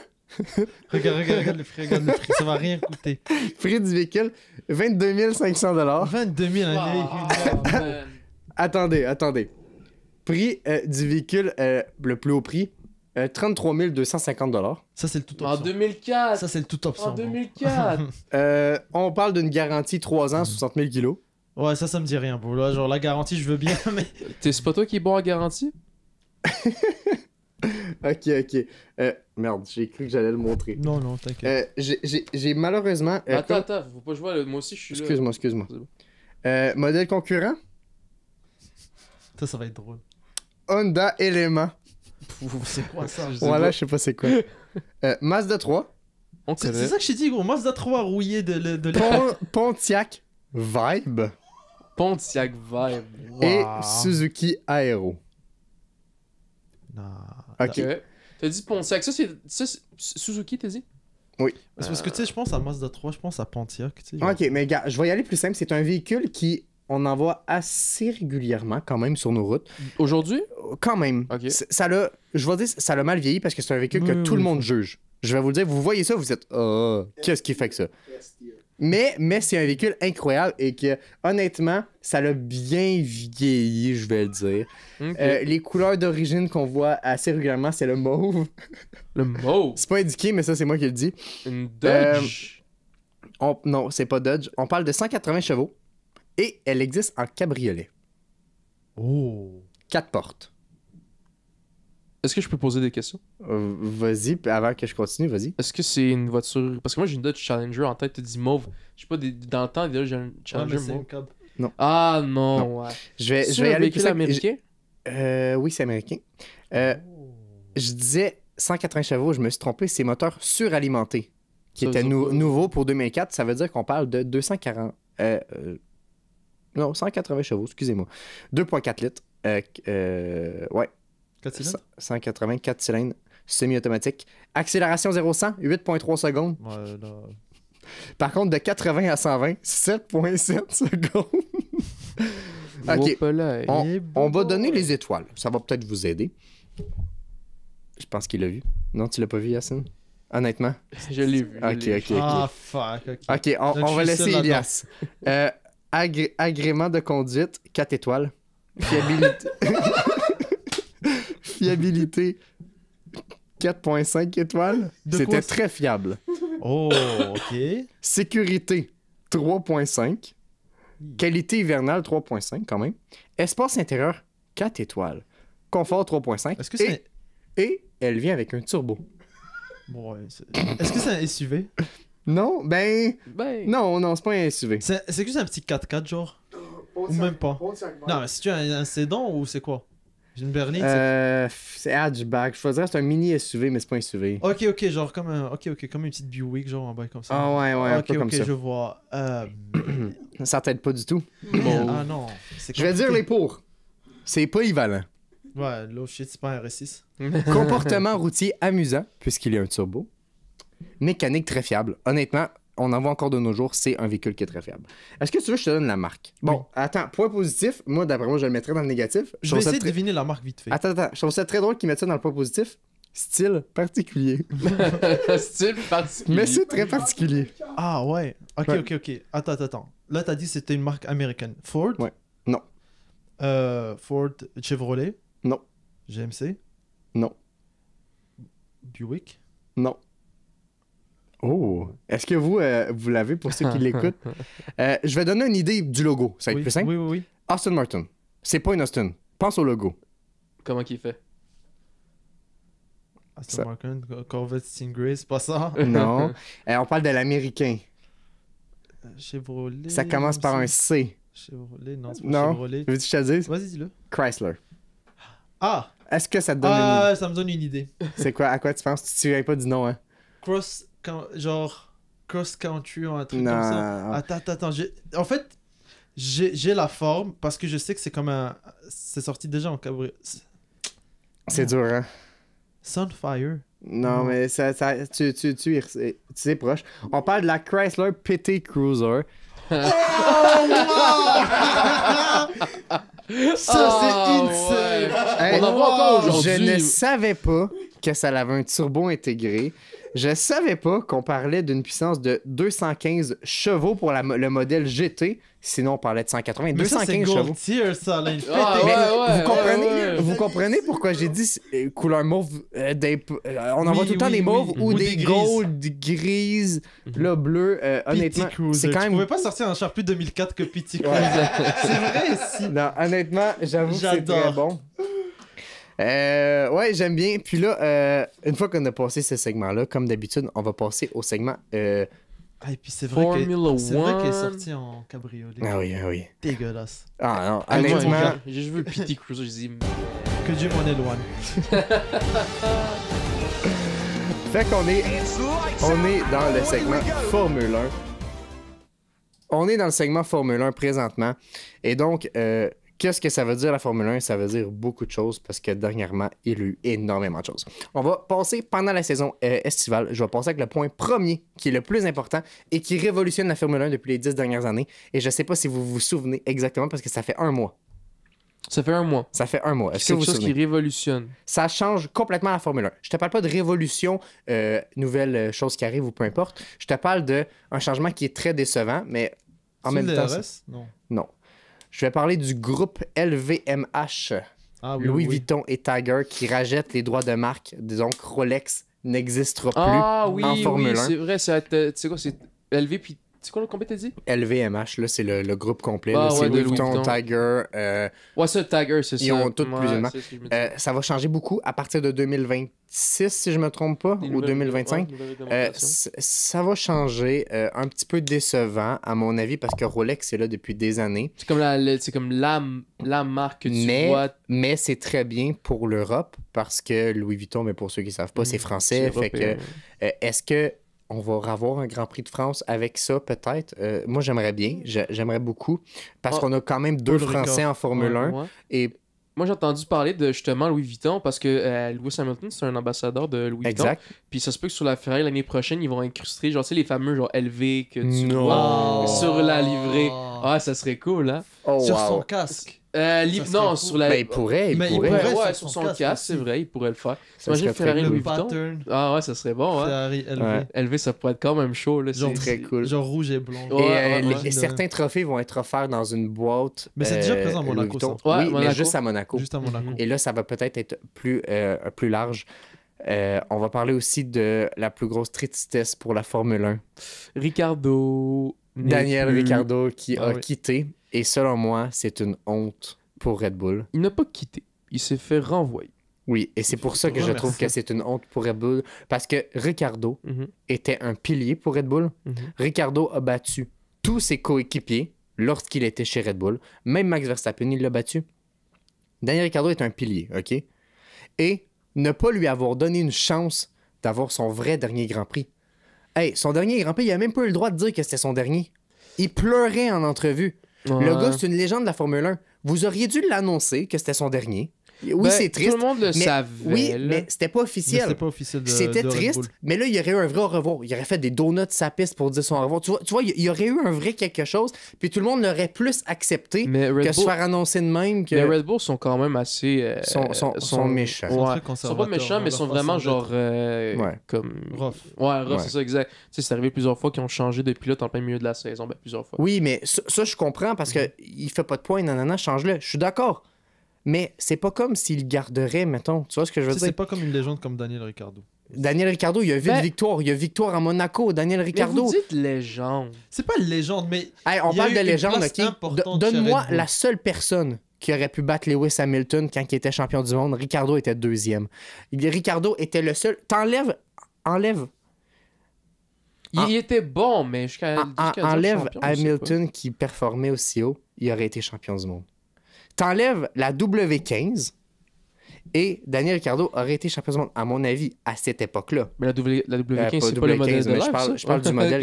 Regarde le prix, ça va rien coûter. Prix du véhicule, 22 500 $. 22 000 un véhicule. Attendez. Prix du véhicule, le plus haut prix, 33 250 $. Ça, c'est le tout option. En 2004! Ça, c'est le tout option. En 2004! On parle d'une garantie 3 ans, 60 000 kilos. Ouais, ça me dit rien. Bon, là, genre, la garantie, je veux bien, mais... C'est pas toi qui est bon en garantie? Ok. Merde, j'ai cru que j'allais le montrer. Non, t'inquiète. J'ai malheureusement... Attends, faut pas jouer, moi aussi je suis là. Excuse-moi. Modèle concurrent? Ça va être drôle. Honda Element. C'est quoi ça? Voilà, je sais pas c'est quoi. Mazda 3. C'est ça que je t'ai dit, gros. Mazda 3 rouillé de Pontiac Vibe. Pontiac Vibe. Wow. Et Suzuki Aero. Non. Ok. T'as dit Pontiac. Ça, c'est Suzuki, t'as dit? Oui. C'est parce que tu sais, je pense à Mazda 3, je pense à Pontiac. Tu sais, Ok, mais gars, je vais y aller plus simple. C'est un véhicule on en voit assez régulièrement quand même sur nos routes. Aujourd'hui? Quand même. Okay. Je vais dire, ça l'a mal vieilli parce que c'est un véhicule que tout le monde juge. Je vais vous le dire, vous voyez ça, vous êtes qu'est-ce qui fait que ça? Mais c'est un véhicule incroyable et que, honnêtement, ça l'a bien vieilli, je vais le dire. Okay. Les couleurs d'origine qu'on voit assez régulièrement, c'est le mauve. Le mauve? C'est pas indiqué, mais ça, c'est moi qui le dis. Une Dodge? Non, c'est pas Dodge. On parle de 180 chevaux. Et elle existe en cabriolet. Oh. 4 portes. Est-ce que je peux poser des questions? Vas-y, avant que je continue, vas-y. Est-ce que c'est une voiture... Parce que moi, j'ai une Dodge Challenger en tête, tu dis mauve. Je sais pas, dans le temps, déjà, j'ai une Challenger mauve. Non. Ah, non, ouais. Je vais aller plus américain? Oui, c'est américain. Je disais 180 chevaux, je me suis trompé, c'est moteur suralimenté. Qui était nouveau pour 2004. Ça veut dire qu'on parle de 240... Non, 180 chevaux, excusez-moi. 2.4 litres. Ouais. 4 cylindres? 184 cylindres, semi-automatique. Accélération 0-100, 8.3 secondes. Ouais, là... Par contre, de 80 à 120, 7.7 secondes. Ok, on va donner les étoiles. Ça va peut-être vous aider. Je pense qu'il l'a vu. Non, tu l'as pas vu, Yacine? Honnêtement? Je l'ai vu. Ok. Ah, fuck, ok. Ok, on va laisser Elias. Agrément de conduite, 4 étoiles. Fiabilité. Fiabilité, 4.5 étoiles. C'était très fiable. Oh, ok. Sécurité, 3.5. Qualité hivernale, 3.5 quand même. Espace intérieur, 4 étoiles. Confort, 3.5. Est-ce que c'est... Et elle vient avec un turbo. Ouais, est-ce que c'est un SUV? Non, non, c'est pas un SUV. C'est juste un petit 4x4 genre? Ou même pas? Non, mais c'est-tu un sédan ou c'est quoi? Une berline, c'est hatchback. Je faisais c'est un mini SUV, mais c'est pas un SUV. Ok, genre comme comme une petite Buick, genre en bas comme ça. Ah ouais, un peu comme ça. Ok, je vois. Ça t'aide pas du tout. Ah non. Je vais dire les pour. C'est polyvalent. Ouais, l'autre shit, c'est pas un R6. Comportement routier amusant, puisqu'il y a un turbo. Mécanique très fiable. Honnêtement, on en voit encore de nos jours, c'est un véhicule qui est très fiable. Est-ce que tu veux que je te donne la marque? Bon, attends, point positif. Moi, d'après moi, je le mettrais dans le négatif. Je vais essayer de deviner la marque vite fait. Attends. Je trouve ça très drôle qu'ils mettent ça dans le point positif. Style particulier. Style particulier. Mais c'est très particulier. Ah ouais. Ok. Attends. Là, t'as dit que c'était une marque américaine. Ford? Ouais. Non. Ford Chevrolet? Non. GMC? Non. Buick? Non. Oh! Est-ce que vous l'avez pour ceux qui l'écoutent? Je vais donner une idée du logo. Ça va être plus simple. Oui. Aston Martin. C'est pas une Austin. Pense au logo. Comment qu'il fait? Aston Martin, Corvette Stingray, c'est pas ça? Non. On parle de l'américain. Chevrolet. Ça commence par un C. Chevrolet, non, c'est pas Chevrolet. Veux-tu que je te le dise? Vas-y, dis-le. Chrysler. Ah! Est-ce que ça te donne une idée? Ça me donne une idée. C'est quoi? À quoi tu penses? Tu te souviens pas du nom, hein? Cross country ou un truc comme ça. Attends. En fait, j'ai la forme parce que je sais que c'est comme un... C'est sorti déjà en cabriolet. C'est dur, hein? Sunfire. Non, mais tu es proche. On parle de la Chrysler PT Cruiser. Ça, c'est insane! On en voit encore aujourd'hui. Je ne savais pas que ça avait un turbo intégré. Je savais pas qu'on parlait d'une puissance de 215 chevaux pour le modèle GT. Sinon, on parlait de 180. Mais 215 chevaux. Tier, ça, là, vous comprenez pourquoi j'ai dit couleur mauve on en voit tout le temps des mauves ou des gold, grises, là, bleu. Honnêtement, c'est quand même... Tu pouvais pas sortir un Sharpie 2004 que PT Cruiser. C'est vrai, si. Non, honnêtement, j'avoue que c'est très bon. Ouais, j'aime bien. Puis là, une fois qu'on a passé ce segment-là, comme d'habitude, on va passer au segment... et puis c'est vrai qu'elle est sortie en cabriolet. Ah oui. Dégueulasse. Ah non, honnêtement... J'ai juste vu le PT Cruiser, j'ai dit... Que Dieu m'en éloigne. Fait qu'on est dans le segment Formule 1. On est dans le segment Formule 1 présentement. Et donc... qu'est-ce que ça veut dire la Formule 1? Ça veut dire beaucoup de choses parce que dernièrement, il y a eu énormément de choses. On va passer pendant la saison estivale. Je vais passer avec le point premier qui est le plus important et qui révolutionne la Formule 1 depuis les 10 dernières années. Et je ne sais pas si vous vous souvenez exactement parce que ça fait un mois. Ça fait un mois. Ça fait un mois. Est-ce que vous chose qui révolutionne. Ça change complètement la Formule 1. Je te parle pas de révolution, nouvelle chose qui arrive ou peu importe. Je te parle d'un changement qui est très décevant, mais en même temps... Non. Je vais parler du groupe LVMH, Louis Vuitton et Tiger, qui rachètent les droits de marque. Disons que Rolex n'existera plus en Formule 1. C'est vrai, c'est quoi, c'est LV, puis c'est quoi le combien t'as dit? LVMH, là, c'est le groupe complet. C'est Louis Vuitton, Tiger. Ça, Tiger, c'est ça. Ils ont tous plus ou moins. Ça va changer beaucoup à partir de 2026, si je me trompe pas, ou 2025. Ça va changer, un petit peu décevant, à mon avis, parce que Rolex est là depuis des années. C'est comme la marque que tu vois. Mais c'est très bien pour l'Europe, parce que Louis Vuitton, mais pour ceux qui ne savent pas, c'est français. Fait que, est-ce que on va avoir un Grand Prix de France avec ça, peut-être. Moi, j'aimerais bien. J'aimerais beaucoup. Parce qu'on a quand même 2 Français en Formule 1. Et... Moi, j'ai entendu parler de justement Louis Vuitton parce que Lewis Hamilton, c'est un ambassadeur de Louis Vuitton. Puis ça se peut que sur la Ferrari l'année prochaine, ils vont incruster, genre, tu sais, les fameux genre LV que tu vois sur la livrée. Ah, ça serait cool, hein? Sur son casque. Non, sur la. Ben, il pourrait. Sur son casque, c'est vrai, il pourrait le faire. Imagine Ferrari Louis Vuitton. Ah ouais, ça serait bon, hein. Ferrari LV. LV, ça pourrait être quand même chaud, là. C'est très cool. Genre rouge et blond. Et certains trophées vont être offerts dans une boîte. Mais c'est déjà présent à Monaco, ça. Oui, mais juste à Monaco. Juste à Monaco. Et là, ça va peut-être être plus large. On va parler aussi de la plus grosse tristesse pour la Formule 1. Daniel Ricciardo qui a quitté. Et selon moi, c'est une honte pour Red Bull. Il n'a pas quitté. Il s'est fait renvoyer. Oui, et c'est pour ça que je trouve que c'est une honte pour Red Bull. Parce que Ricciardo était un pilier pour Red Bull. Ricciardo a battu tous ses coéquipiers lorsqu'il était chez Red Bull. Même Max Verstappen, il l'a battu. Daniel Ricciardo est un pilier, OK? Et ne pas lui avoir donné une chance d'avoir son vrai dernier Grand Prix. Hey, son dernier Grand Prix, il a même pas eu le droit de dire que c'était son dernier. Il pleurait en entrevue. Ouais. Le gars, c'est une légende de la Formule 1. Vous auriez dû l'annoncer que c'était son dernier. Oui, c'est triste. Tout le monde le savait. Oui, mais c'était pas officiel. C'était triste, mais là, il y aurait eu un vrai au revoir. Il aurait fait des donuts de sa piste pour dire son au revoir. Tu vois, il y aurait eu un vrai quelque chose, puis tout le monde l'aurait plus accepté que se faire annoncer de même. Que... Mais Red Bull sont quand même assez... sont méchants. Ouais. Ils sont pas méchants, mais sont vraiment genre... comme... Rough. Ouais, c'est ça, exact. Tu sais, c'est arrivé plusieurs fois qu'ils ont changé de pilote en plein milieu de la saison. Plusieurs fois. Oui, mais ça, je comprends, parce qu'il fait pas de points, nanana, change-le. Je suis d'accord. Mais c'est pas comme s'il garderait, mettons. Tu vois ce que je veux dire? C'est pas comme une légende comme Daniel Ricciardo. Daniel Ricciardo, il y a 8 victoires. Il y a victoire à Monaco. Daniel Ricciardo. Mais vous dites légende. C'est pas une légende, mais. Hey, on parle de légende, OK? Donne-moi la seule personne qui aurait pu battre Lewis Hamilton quand il était champion du monde. Ricciardo était deuxième. Ricciardo était le seul. Enlève. Il était bon, mais enlève Hamilton qui performait aussi haut, il aurait été champion du monde. T'enlèves la W15 et Daniel Ricciardo aurait été champion du monde, à mon avis, à cette époque-là. Mais la W15, c'est pas le modèle de live, je parle du modèle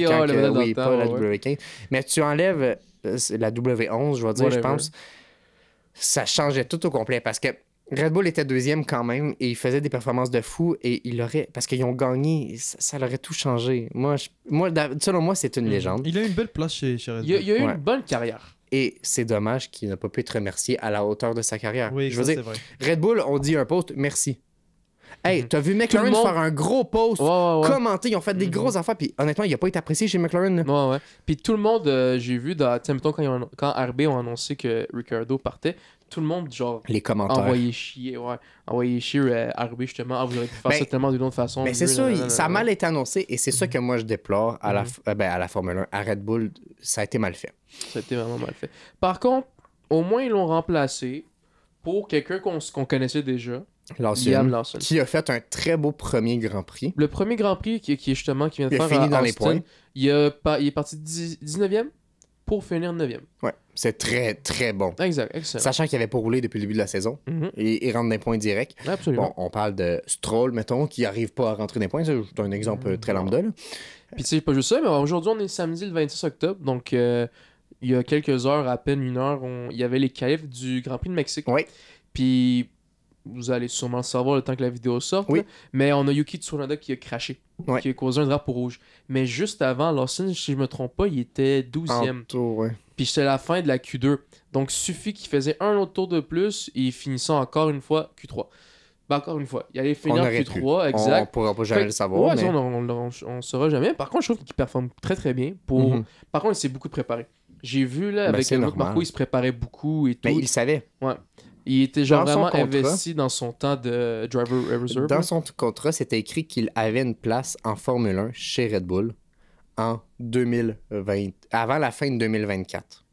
oui, pas la W15. Mais tu enlèves la W11, je vais dire, je pense, ça changeait tout au complet parce que Red Bull était deuxième quand même et il faisait des performances de fou et il aurait, parce qu'ils ont gagné, ça aurait tout changé. Selon moi, c'est une légende. Il a une belle place chez Red Bull. Il a eu une bonne carrière. Et c'est dommage qu'il n'a pas pu être remercié à la hauteur de sa carrière. Oui, je veux dire, vrai. Red Bull, on dit un post, merci. Hey, t'as vu McLaren faire un gros post, commenter, ils ont fait des grosses affaires, puis honnêtement, il n'a pas été apprécié chez McLaren. Ouais. Puis tout le monde, j'ai vu, mettons, quand RB ont annoncé que Ricciardo partait, tout le monde, genre, les commentaires. Envoyé chier RB justement. Ah, vous auriez pu faire ça tellement d'une autre façon. Mais c'est ça, ça a mal été annoncé, et c'est ça que moi je déplore à la Formule 1. À Red Bull, ça a été mal fait. Ça a été vraiment mal fait. Par contre, au moins, ils l'ont remplacé pour quelqu'un qu'on connaissait déjà. Liam Lawson. Qui a fait un très beau premier Grand Prix. Le premier Grand Prix qui vient de faire fini dans Austin, les points. Il est parti 19e pour finir 9e. Ouais, c'est très très bon. Exact, excellent. Sachant qu'il avait pas roulé depuis le début de la saison. Et il rentre des points directs. Absolument. Bon, on parle de Stroll, mettons, qui n'arrive pas à rentrer des points. C'est un exemple très lambda. Là. Puis tu sais, pas juste ça, mais aujourd'hui, on est samedi le 26 octobre. Donc, il y a quelques heures, à peine une heure, il y avait les qualifs du Grand Prix de Mexique. Oui. Puis vous allez sûrement le savoir le temps que la vidéo sorte. Oui. Là, mais on a Yuki Tsunoda qui a craché. Ouais. Qui a causé un drapeau rouge. Mais juste avant, Lawson, si je me trompe pas, il était 12e. Puis c'était la fin de la Q2. Donc suffit qu'il faisait un autre tour de plus et il finissait encore une fois Q3. Ben, encore une fois, il allait finir Q3, exact. On pourra pas jamais le savoir. Ouais, mais... on saura jamais. Par contre, je trouve qu'il performe très très bien. Par contre, il s'est beaucoup préparé. J'ai vu là, avec Marco, il se préparait beaucoup et tout. Mais il le savait. Ouais. Il était genre vraiment investi dans son temps de driver reserve. Dans son contrat, c'était écrit qu'il avait une place en Formule 1 chez Red Bull en 2020, avant la fin de 2024.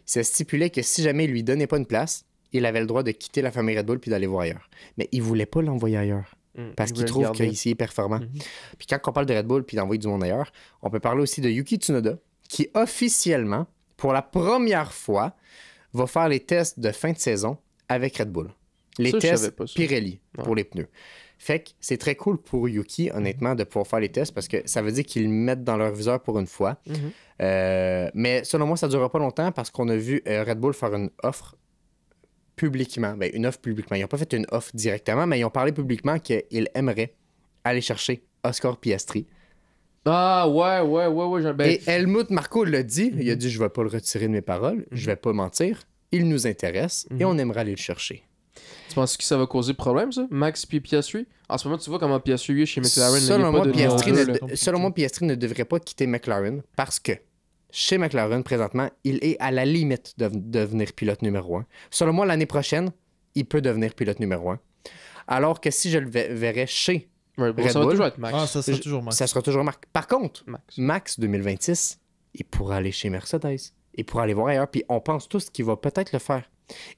Ça stipulait que si jamais il lui donnait pas une place, il avait le droit de quitter la famille Red Bull puis d'aller voir ailleurs. Mais il voulait pas l'envoyer ailleurs. Parce qu'il trouve qu'ici est performant. Puis quand on parle de Red Bull puis d'envoyer du monde ailleurs, on peut parler aussi de Yuki Tsunoda, qui officiellement, pour la première fois, va faire les tests de fin de saison avec Red Bull. Les tests Pirelli pour les pneus. Fait que c'est très cool pour Yuki, honnêtement, de pouvoir faire les tests parce que ça veut dire qu'ils le mettent dans leur viseur pour une fois. Mais selon moi, ça ne durera pas longtemps parce qu'on a vu Red Bull faire une offre publiquement. Ben, une offre publiquement. Ils n'ont pas fait une offre directement, mais ils ont parlé publiquement qu'ils aimeraient aller chercher Oscar Piastri. Ah, ouais. Et Helmut Marko l'a dit. Il a dit, je ne vais pas le retirer de mes paroles. Je ne vais pas mentir. Il nous intéresse et on aimerait aller le chercher. Tu penses que ça va causer problème, ça? Max puis Piastri? En ce moment, tu vois comment Piastri est chez McLaren. Selon moi, Piastri ne devrait pas quitter McLaren parce que chez McLaren, présentement, il est à la limite de devenir pilote numéro 1. Selon moi, l'année prochaine, il peut devenir pilote numéro 1. Alors que si je le verrais chez Red Bull, ça va toujours être Max. Ça sera toujours Max. Ça sera toujours Max. Par contre, Max 2026, il pourra aller chez Mercedes. Il pourra aller voir ailleurs. Puis on pense tous qu'il va peut-être le faire.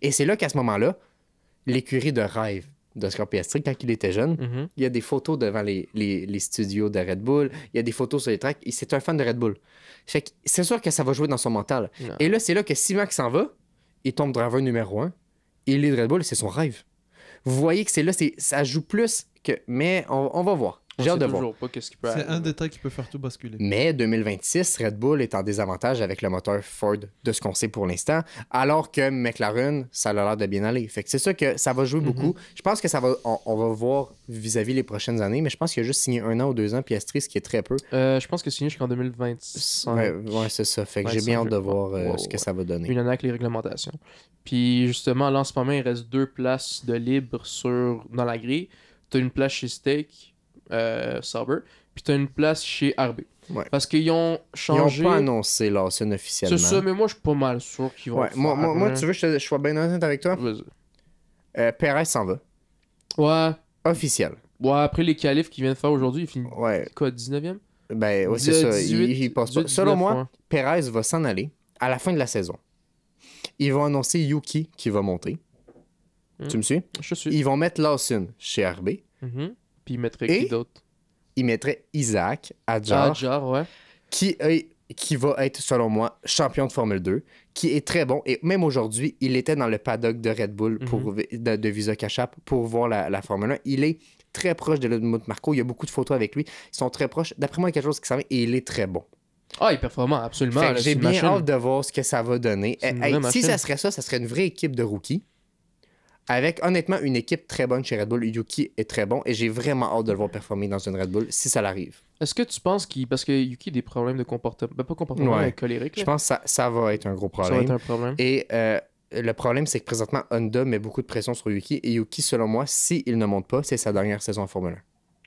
Et c'est là qu'à ce moment-là, l'écurie de rêve d'Oscar Piastri, quand il était jeune, il y a des photos devant les studios de Red Bull, il y a des photos sur les tracks, et c'est un fan de Red Bull. Fait que c'est sûr que ça va jouer dans son mental. Et là, c'est là que si Max s'en va, il tombe driver numéro 1, il est de Red Bull, c'est son rêve. Vous voyez que c'est là, ça joue plus que... Mais on va voir. J'ai hâte de voir. C'est un détail qui peut faire tout basculer. Mais 2026, Red Bull est en désavantage avec le moteur Ford de ce qu'on sait pour l'instant, alors que McLaren, ça a l'air de bien aller. Fait que c'est ça que ça va jouer beaucoup. Je pense que on va voir vis-à-vis les prochaines années, mais je pense qu'il a juste signé 1 an ou 2 ans Piastri, ce qui est très peu. Je pense que signé jusqu'en 2025. Ouais, c'est ça. Fait que j'ai bien hâte de voir ce que ça va donner. Une année avec les réglementations. Puis justement, là en ce moment, il reste 2 places de libre dans la grille. T'as une place chez Steak. Sauber, puis t'as une place chez RB. Ouais. Parce qu'ils ont changé. Ils n'ont pas annoncé Lawson officiellement. C'est ça, mais moi je suis pas mal sûr qu'ils vont. Ouais, moi, tu veux que je sois bien honnête avec toi? Vas-y. Perez s'en va. Ouais. Officiel. Ouais, après les qualifs qu'ils viennent faire aujourd'hui, il finit ouais. quoi, 19e? Ben, ouais, c'est ça. Il passe pas. Selon moi, Perez va s'en aller à la fin de la saison. Ils vont annoncer Yuki qui va monter. Tu me suis? Je suis. Ils vont mettre Lawson chez RB. Puis ils mettraient qui d'autre? Ils mettraient Isaac Hadjar, ouais. qui va être, selon moi, champion de Formule 2, qui est très bon. Et même aujourd'hui, il était dans le paddock de Red Bull de Visa Cash-App pour voir la Formule 1. Il est très proche de Helmut Marko. Il y a beaucoup de photos avec lui. Ils sont très proches. D'après moi, il y a quelque chose qui s'en vient et il est très bon. Ah, il est performant, absolument. Là, j'ai bien hâte de voir ce que ça va donner. Si ça serait ça serait une vraie équipe de rookies. Avec, honnêtement, une équipe très bonne chez Red Bull. Yuki est très bon et j'ai vraiment hâte de le voir performer dans une Red Bull si ça l'arrive. Est-ce que tu penses parce que Yuki a des problèmes de comportement, pas comportement, mais colérique. Je pense que ça va être un gros problème. Ça va être un problème. Et le problème, c'est que présentement, Honda met beaucoup de pression sur Yuki et Yuki, selon moi, s'il ne monte pas, c'est sa dernière saison en Formule 1.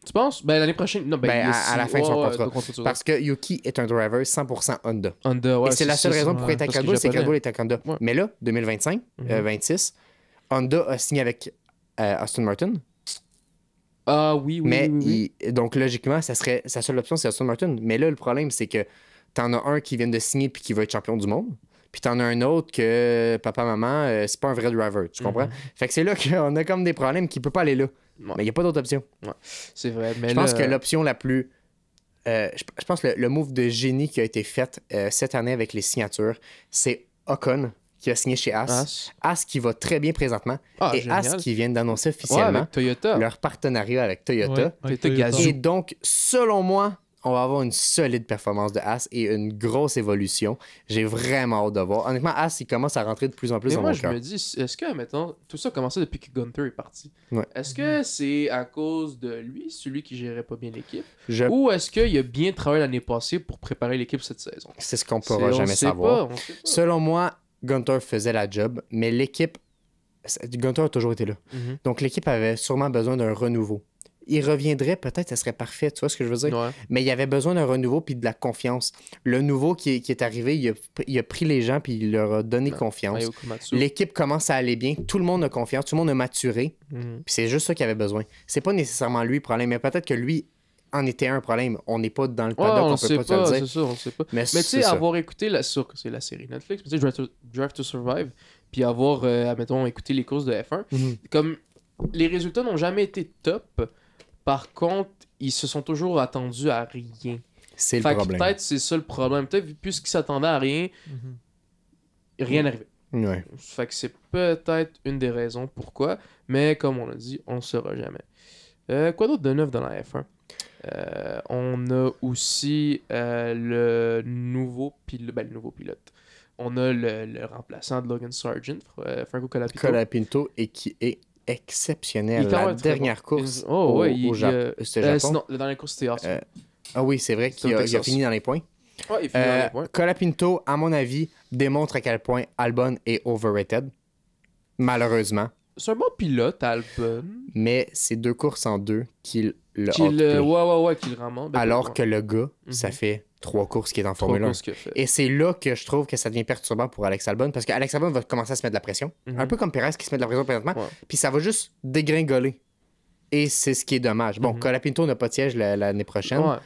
Tu penses? Ben l'année prochaine, non, à la fin de son contrat. Parce que Yuki est un driver 100% Honda. Ouais, et c'est la seule raison pour être à Red Bull, c'est que Red Bull est à Honda. Ouais. Mais là, 2025, 26, Honda a signé avec Aston Martin. Ah oui. Donc, logiquement, sa seule option, c'est Aston Martin. Mais là, le problème, c'est que t'en as un qui vient de signer puis qui va être champion du monde. Puis t'en as un autre que papa, maman, c'est pas un vrai driver. Tu comprends? Fait que c'est là qu'on a comme des problèmes qui peut pas aller là. Ouais. Mais il n'y a pas d'autre option. Ouais. C'est vrai. Mais je pense que l'option la plus... je pense que le move de génie qui a été fait cette année avec les signatures, c'est Ocon qui a signé chez As. As qui va très bien présentement. Et génial. As qui vient d'annoncer officiellement leur partenariat avec Toyota. Et donc, selon moi, on va avoir une solide performance de As et une grosse évolution. J'ai vraiment hâte de voir. Honnêtement, As, il commence à rentrer de plus en plus dans mon cœur. Moi, je me dis, est-ce que, mettons, tout ça a commencé depuis que Gunther est parti? Ouais. Est-ce que c'est à cause de lui, celui qui gérait pas bien l'équipe? Ou est-ce qu'il a bien travaillé l'année passée pour préparer l'équipe cette saison? C'est ce qu'on pourra jamais savoir. Selon moi, Gunther faisait la job, mais l'équipe... Gunther a toujours été là. Donc, l'équipe avait sûrement besoin d'un renouveau. Il reviendrait, peut-être, ça serait parfait, tu vois ce que je veux dire? Ouais. Mais il y avait besoin d'un renouveau puis de la confiance. Le nouveau qui est arrivé, il a pris les gens puis il leur a donné confiance. L'équipe commence à aller bien, tout le monde a confiance, tout le monde a maturé. Puis c'est juste ça qu'il avait besoin. C'est pas nécessairement lui le problème, mais peut-être que lui en était un problème. On n'est pas dans le paddock, on peut pas te le dire. C'est ça, on sait pas. Mais tu sais, avoir écouté c'est la série Netflix, tu sais, Drive to Survive, puis avoir, admettons, écouté les courses de F1, comme les résultats n'ont jamais été top. Par contre, ils se sont toujours attendus à rien. C'est le problème. Peut-être c'est ça le problème. Peut-être puisqu'ils s'attendaient à rien, rien n'arrivait. Ouais. Fait que c'est peut-être une des raisons pourquoi. Mais comme on l'a dit, on ne saura jamais. Quoi d'autre de neuf dans la F1? On a aussi le nouveau pilote. On a le remplaçant de Logan Sargent, Franco Colapinto, et qui est exceptionnel. La dernière course au Japon. C'était Japon? Non, la dernière course, c'était Austin. Ah oui, c'est vrai qu'il a fini dans les points. Ouais, il finit dans les points. Colapinto, à mon avis, démontre à quel point Albon est overrated. Malheureusement. C'est un bon pilote, Albon. Mais c'est 2 courses en 2 qu'il le qu'il remonte. Alors que le gars, ça fait 3 courses qu'il est en Formule 1. Et c'est là que je trouve que ça devient perturbant pour Alex Albon, parce qu'Alex Albon va commencer à se mettre de la pression. Un peu comme Perez qui se met de la pression présentement. Puis ça va juste dégringoler. Et c'est ce qui est dommage. Bon, Colapinto n'a pas de siège l'année prochaine. Ouais.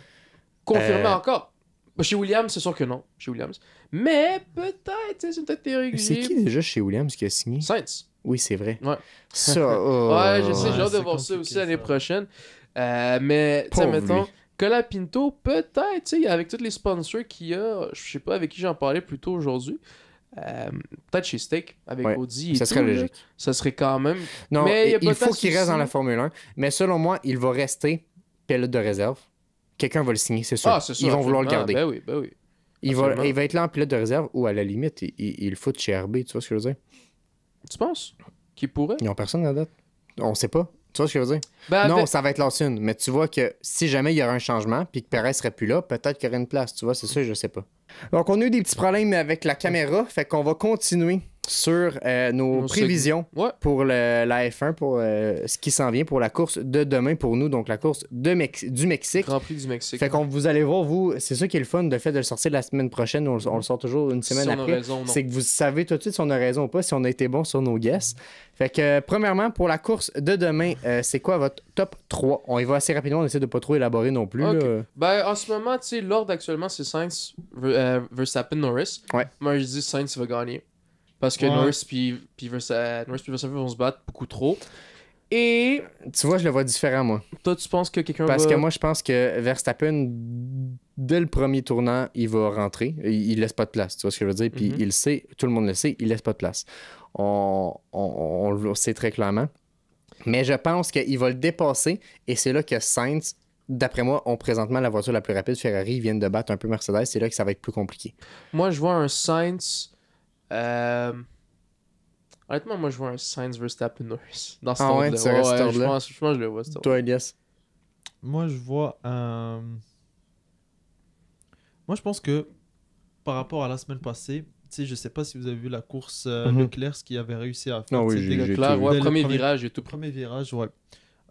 Confirmé encore. Chez Williams, c'est sûr que non. Chez Williams. Mais peut-être, c'est peut-être irrégulier. C'est qui déjà chez Williams qui a signé? Sainz. Oui, c'est vrai. Ouais. Ça, ouais, je sais, j'ai hâte de voir ça aussi l'année prochaine. Mais, tu sais, mettons, Colapinto, peut-être, tu sais, avec tous les sponsors qu'il y a, je sais pas avec qui j'en parlais plus tôt aujourd'hui, peut-être chez Steak avec Audi. Ça serait logique. Ça serait quand même. Non, mais il faut qu'il reste dans la Formule 1. Mais selon moi, il va rester pilote de réserve. Quelqu'un va le signer, c'est sûr. Ah, c'est sûr. Ils vont vouloir le garder. Ben oui. Il va être là en pilote de réserve ou à la limite, il le fout chez RB, tu vois ce que je veux dire? Tu penses qu'il pourrait? Ils n'ont personne à date. On sait pas. Tu vois ce que je veux dire? Non, ça va être Lawson. Mais tu vois que si jamais il y aura un changement puis que Perez serait plus là, peut-être qu'il y aurait une place. Tu vois, c'est ça, je sais pas. Donc, on a eu des petits problèmes avec la caméra. Fait qu'on va continuer sur nos prévisions pour la F1, pour ce qui s'en vient pour la course de demain pour nous. Donc, la course du Mexique. Grand Prix du Mexique. Fait qu'on vous allez voir, vous, c'est ça qui est le fun, le fait de le sortir la semaine prochaine. On le sort toujours une semaine après. C'est que vous savez tout de suite si on a raison ou pas, si on a été bon sur nos guesses. Fait que, premièrement, pour la course de demain, c'est quoi votre top 3? On y va assez rapidement, on essaie de pas trop élaborer non plus. Okay. En ce moment, tu sais, l'ordre actuellement, c'est Sainz, Verstappen, Norris. Ouais. Moi, je dis Sainz va gagner. Parce que Norris puis Verstappen vont se battre beaucoup trop. Et... Tu vois, je le vois différent, moi. Toi, tu penses que quelqu'un Parce que moi, je pense que Verstappen, dès le premier tournant, il va rentrer. Il laisse pas de place, tu vois ce que je veux dire? Puis il le sait, tout le monde le sait, il laisse pas de place. On le sait très clairement. Mais je pense qu'il va le dépasser et c'est là que Sainz, d'après moi, ont présentement la voiture la plus rapide. Ferrari, ils viennent de battre un peu Mercedes. C'est là que ça va être plus compliqué. Moi, je vois un Sainz... Honnêtement, moi, je vois un Sainz Verstappen Norris. Dans ce ordre-là. Je pense que je le vois. Toi, Elias? Moi, je vois un... Moi, je pense que par rapport à la semaine passée, tu sais, je sais pas si vous avez vu la course Leclerc, ce qu'il avait réussi à faire. Premier virage et tout. Premier virage, ouais.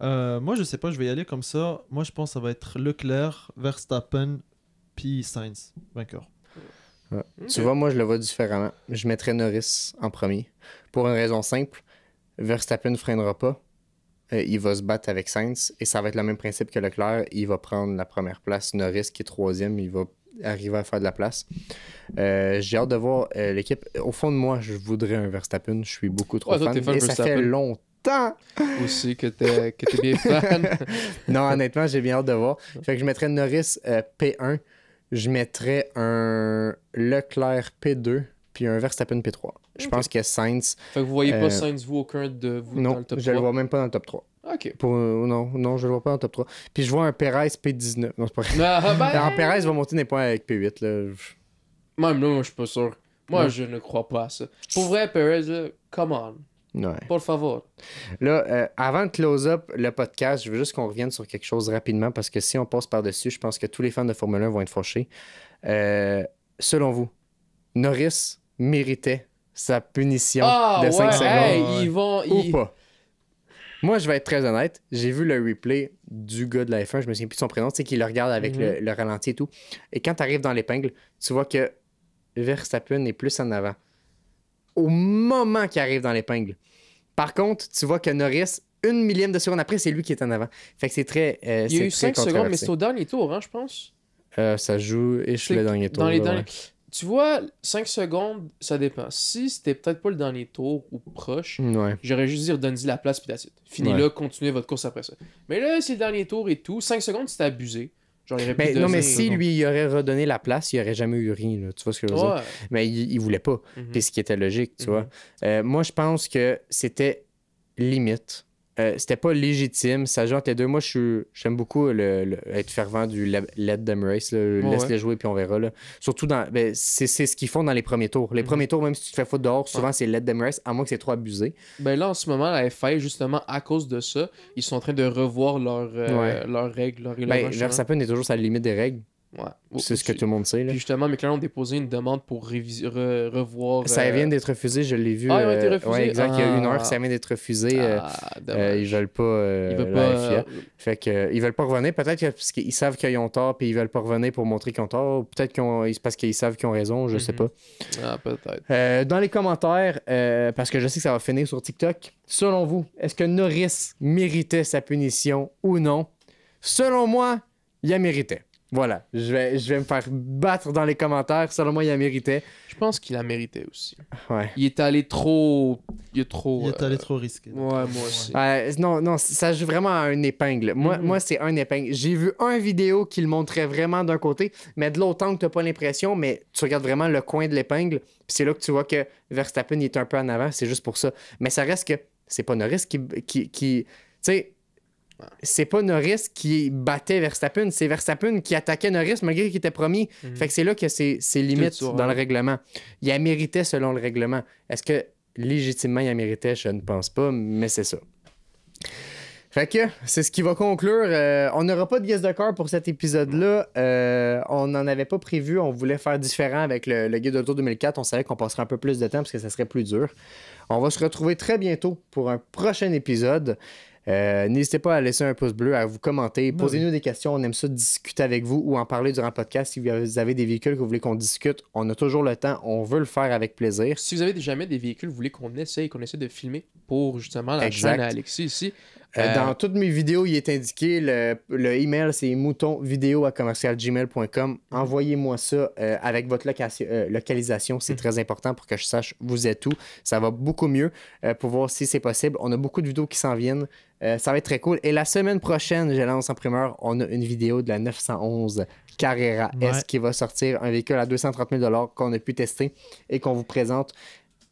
Moi, je sais pas, je vais y aller comme ça. Moi, je pense que ça va être Leclerc, Verstappen, puis Sainz, vainqueur. Ouais. Okay. Tu vois, moi, je le vois différemment. Je mettrais Norris en premier. Pour une raison simple, Verstappen ne freinera pas. Il va se battre avec Sainz et ça va être le même principe que Leclerc. Il va prendre la première place. Norris, qui est troisième, il va arriver à faire de la place. J'ai hâte de voir l'équipe. Au fond de moi, je voudrais un Verstappen. Je suis beaucoup trop fan. Et ça fait longtemps aussi que t'es bien fan. Non, honnêtement, j'ai bien hâte de voir. Fait que je mettrais Norris P1. Je mettrais un Leclerc P2 puis un Verstappen P3. Je pense que Sainz... Fait que vous voyez pas Sainz, vous, aucun de vous dans le top 3? Non, je le vois même pas dans le top 3. OK. Non, je le vois pas dans le top 3. Puis je vois un Perez P19. Non, c'est pas vrai. Perez va monter des points avec P8. Là. Même là, moi, je suis pas sûr. Moi, je ne crois pas à ça. Pour vrai, Perez, là, come on. Ouais. Por favor. Là, avant de close up le podcast, je veux juste qu'on revienne sur quelque chose rapidement parce que si on passe par-dessus, je pense que tous les fans de Formule 1 vont être fâchés. Selon vous, Norris méritait sa punition de 5 secondes ou pas? Moi, je vais être très honnête. J'ai vu le replay du gars de la F1, je me souviens plus de son prénom, tu sais, qui le regarde avec le ralenti et tout. Et quand tu arrives dans l'épingle, tu vois que Verstappen est plus en avant. Au moment qu'il arrive dans l'épingle. Par contre, tu vois que Norris, 1 millième de seconde après, c'est lui qui est en avant. Fait que c'est très. Il y a eu 5 secondes, mais c'est au dernier tour, hein, je pense. Ça joue et je suis le dernier tour. Tu vois, 5 secondes, ça dépend. Si c'était peut-être pas le dernier tour ou proche, j'aurais juste dit redonnez la place puis that's it. Fini là, continuez votre course après ça. Mais là, c'est le dernier tour et tout. 5 secondes, c'était abusé. Genre, non, mais si lui il aurait redonné la place, il n'y aurait jamais eu rien. Là. Tu vois ce que je veux dire? Mais il voulait pas. Puis ce qui était logique, tu vois. Moi, je pense que c'était limite. C'était pas légitime. Ça joue entre les deux. Moi, j'aime beaucoup être fervent du let them race. Laisse-les jouer puis on verra. Là. Surtout, c'est ce qu'ils font dans les premiers tours. Les premiers tours, même si tu te fais foutre dehors, souvent c'est let them race, à moins que c'est trop abusé. Ben là, en ce moment, la FIA, justement, à cause de ça, ils sont en train de revoir leurs règles, leurs règlements. Verstappen est toujours à la limite des règles. Ouais. C'est ce que tout le monde sait. Là. Puis justement, McLaren ont déposé une demande pour revoir. Ça vient d'être refusé, je l'ai vu. Ah, ils ont été refusés. Ouais, exact. Il y a 1 heure que ça vient d'être refusé. Ils veulent pas. FIA. Fait que ils veulent pas revenir. Peut-être parce qu'ils savent qu'ils ont tort, puis ils veulent pas revenir pour montrer qu'ils ont tort. Ou peut-être parce qu'ils savent qu'ils ont raison, je sais pas. Ah, peut-être. Dans les commentaires, parce que je sais que ça va finir sur TikTok. Selon vous, est-ce que Norris méritait sa punition ou non? Selon moi, il a mérité. Voilà, je vais me faire battre dans les commentaires. Selon moi, il a mérité. Je pense qu'il a mérité aussi. Ouais. Il est allé trop... Il est allé trop risqué. Ouais, moi aussi. Non, ça joue vraiment à une épingle. Moi, c'est un épingle. J'ai vu un vidéo qui le montrait vraiment d'un côté, mais de l'autre angle, t'as pas l'impression, mais tu regardes vraiment le coin de l'épingle, puis c'est là que tu vois que Verstappen il est un peu en avant, c'est juste pour ça. Mais ça reste que c'est pas Norris qui tu sais, c'est pas Norris qui battait Verstappen, c'est Verstappen qui attaquait Norris malgré qu'il était premier. Fait que c'est là que c'est limite dans le règlement. Il a mérité selon le règlement. Est-ce que légitimement il a mérité? Je ne pense pas, mais c'est ça. Fait que c'est ce qui va conclure. On n'aura pas de guest de car pour cet épisode-là. On n'en avait pas prévu. On voulait faire différent avec le guide d'auto 2004. On savait qu'on passerait un peu plus de temps parce que ça serait plus dur. On va se retrouver très bientôt pour un prochain épisode. N'hésitez pas à laisser un pouce bleu, à vous commenter, posez-nous des questions, on aime ça discuter avec vous ou en parler durant le podcast. Si vous avez des véhicules que vous voulez qu'on discute, on a toujours le temps, on veut le faire avec plaisir. Si vous avez jamais des véhicules, vous voulez qu'on essaie de filmer pour justement la chaîne à Alexis ici. Dans toutes mes vidéos, il est indiqué, le email c'est moutonvideo@commercialgmail.com. Envoyez-moi ça avec votre localisation, c'est très important pour que je sache vous êtes où. Ça va beaucoup mieux pour voir si c'est possible. On a beaucoup de vidéos qui s'en viennent. Ça va être très cool. Et la semaine prochaine, je lance en primeur, on a une vidéo de la 911 Carrera S qui va sortir, un véhicule à 230 000 qu'on a pu tester et qu'on vous présente.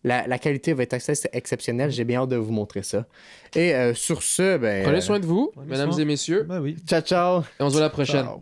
La qualité va être exceptionnelle. J'ai bien hâte de vous montrer ça. Et sur ce, prenez soin de vous, mesdames et messieurs. Ben oui. Ciao, ciao. Et on se voit la prochaine. Ciao.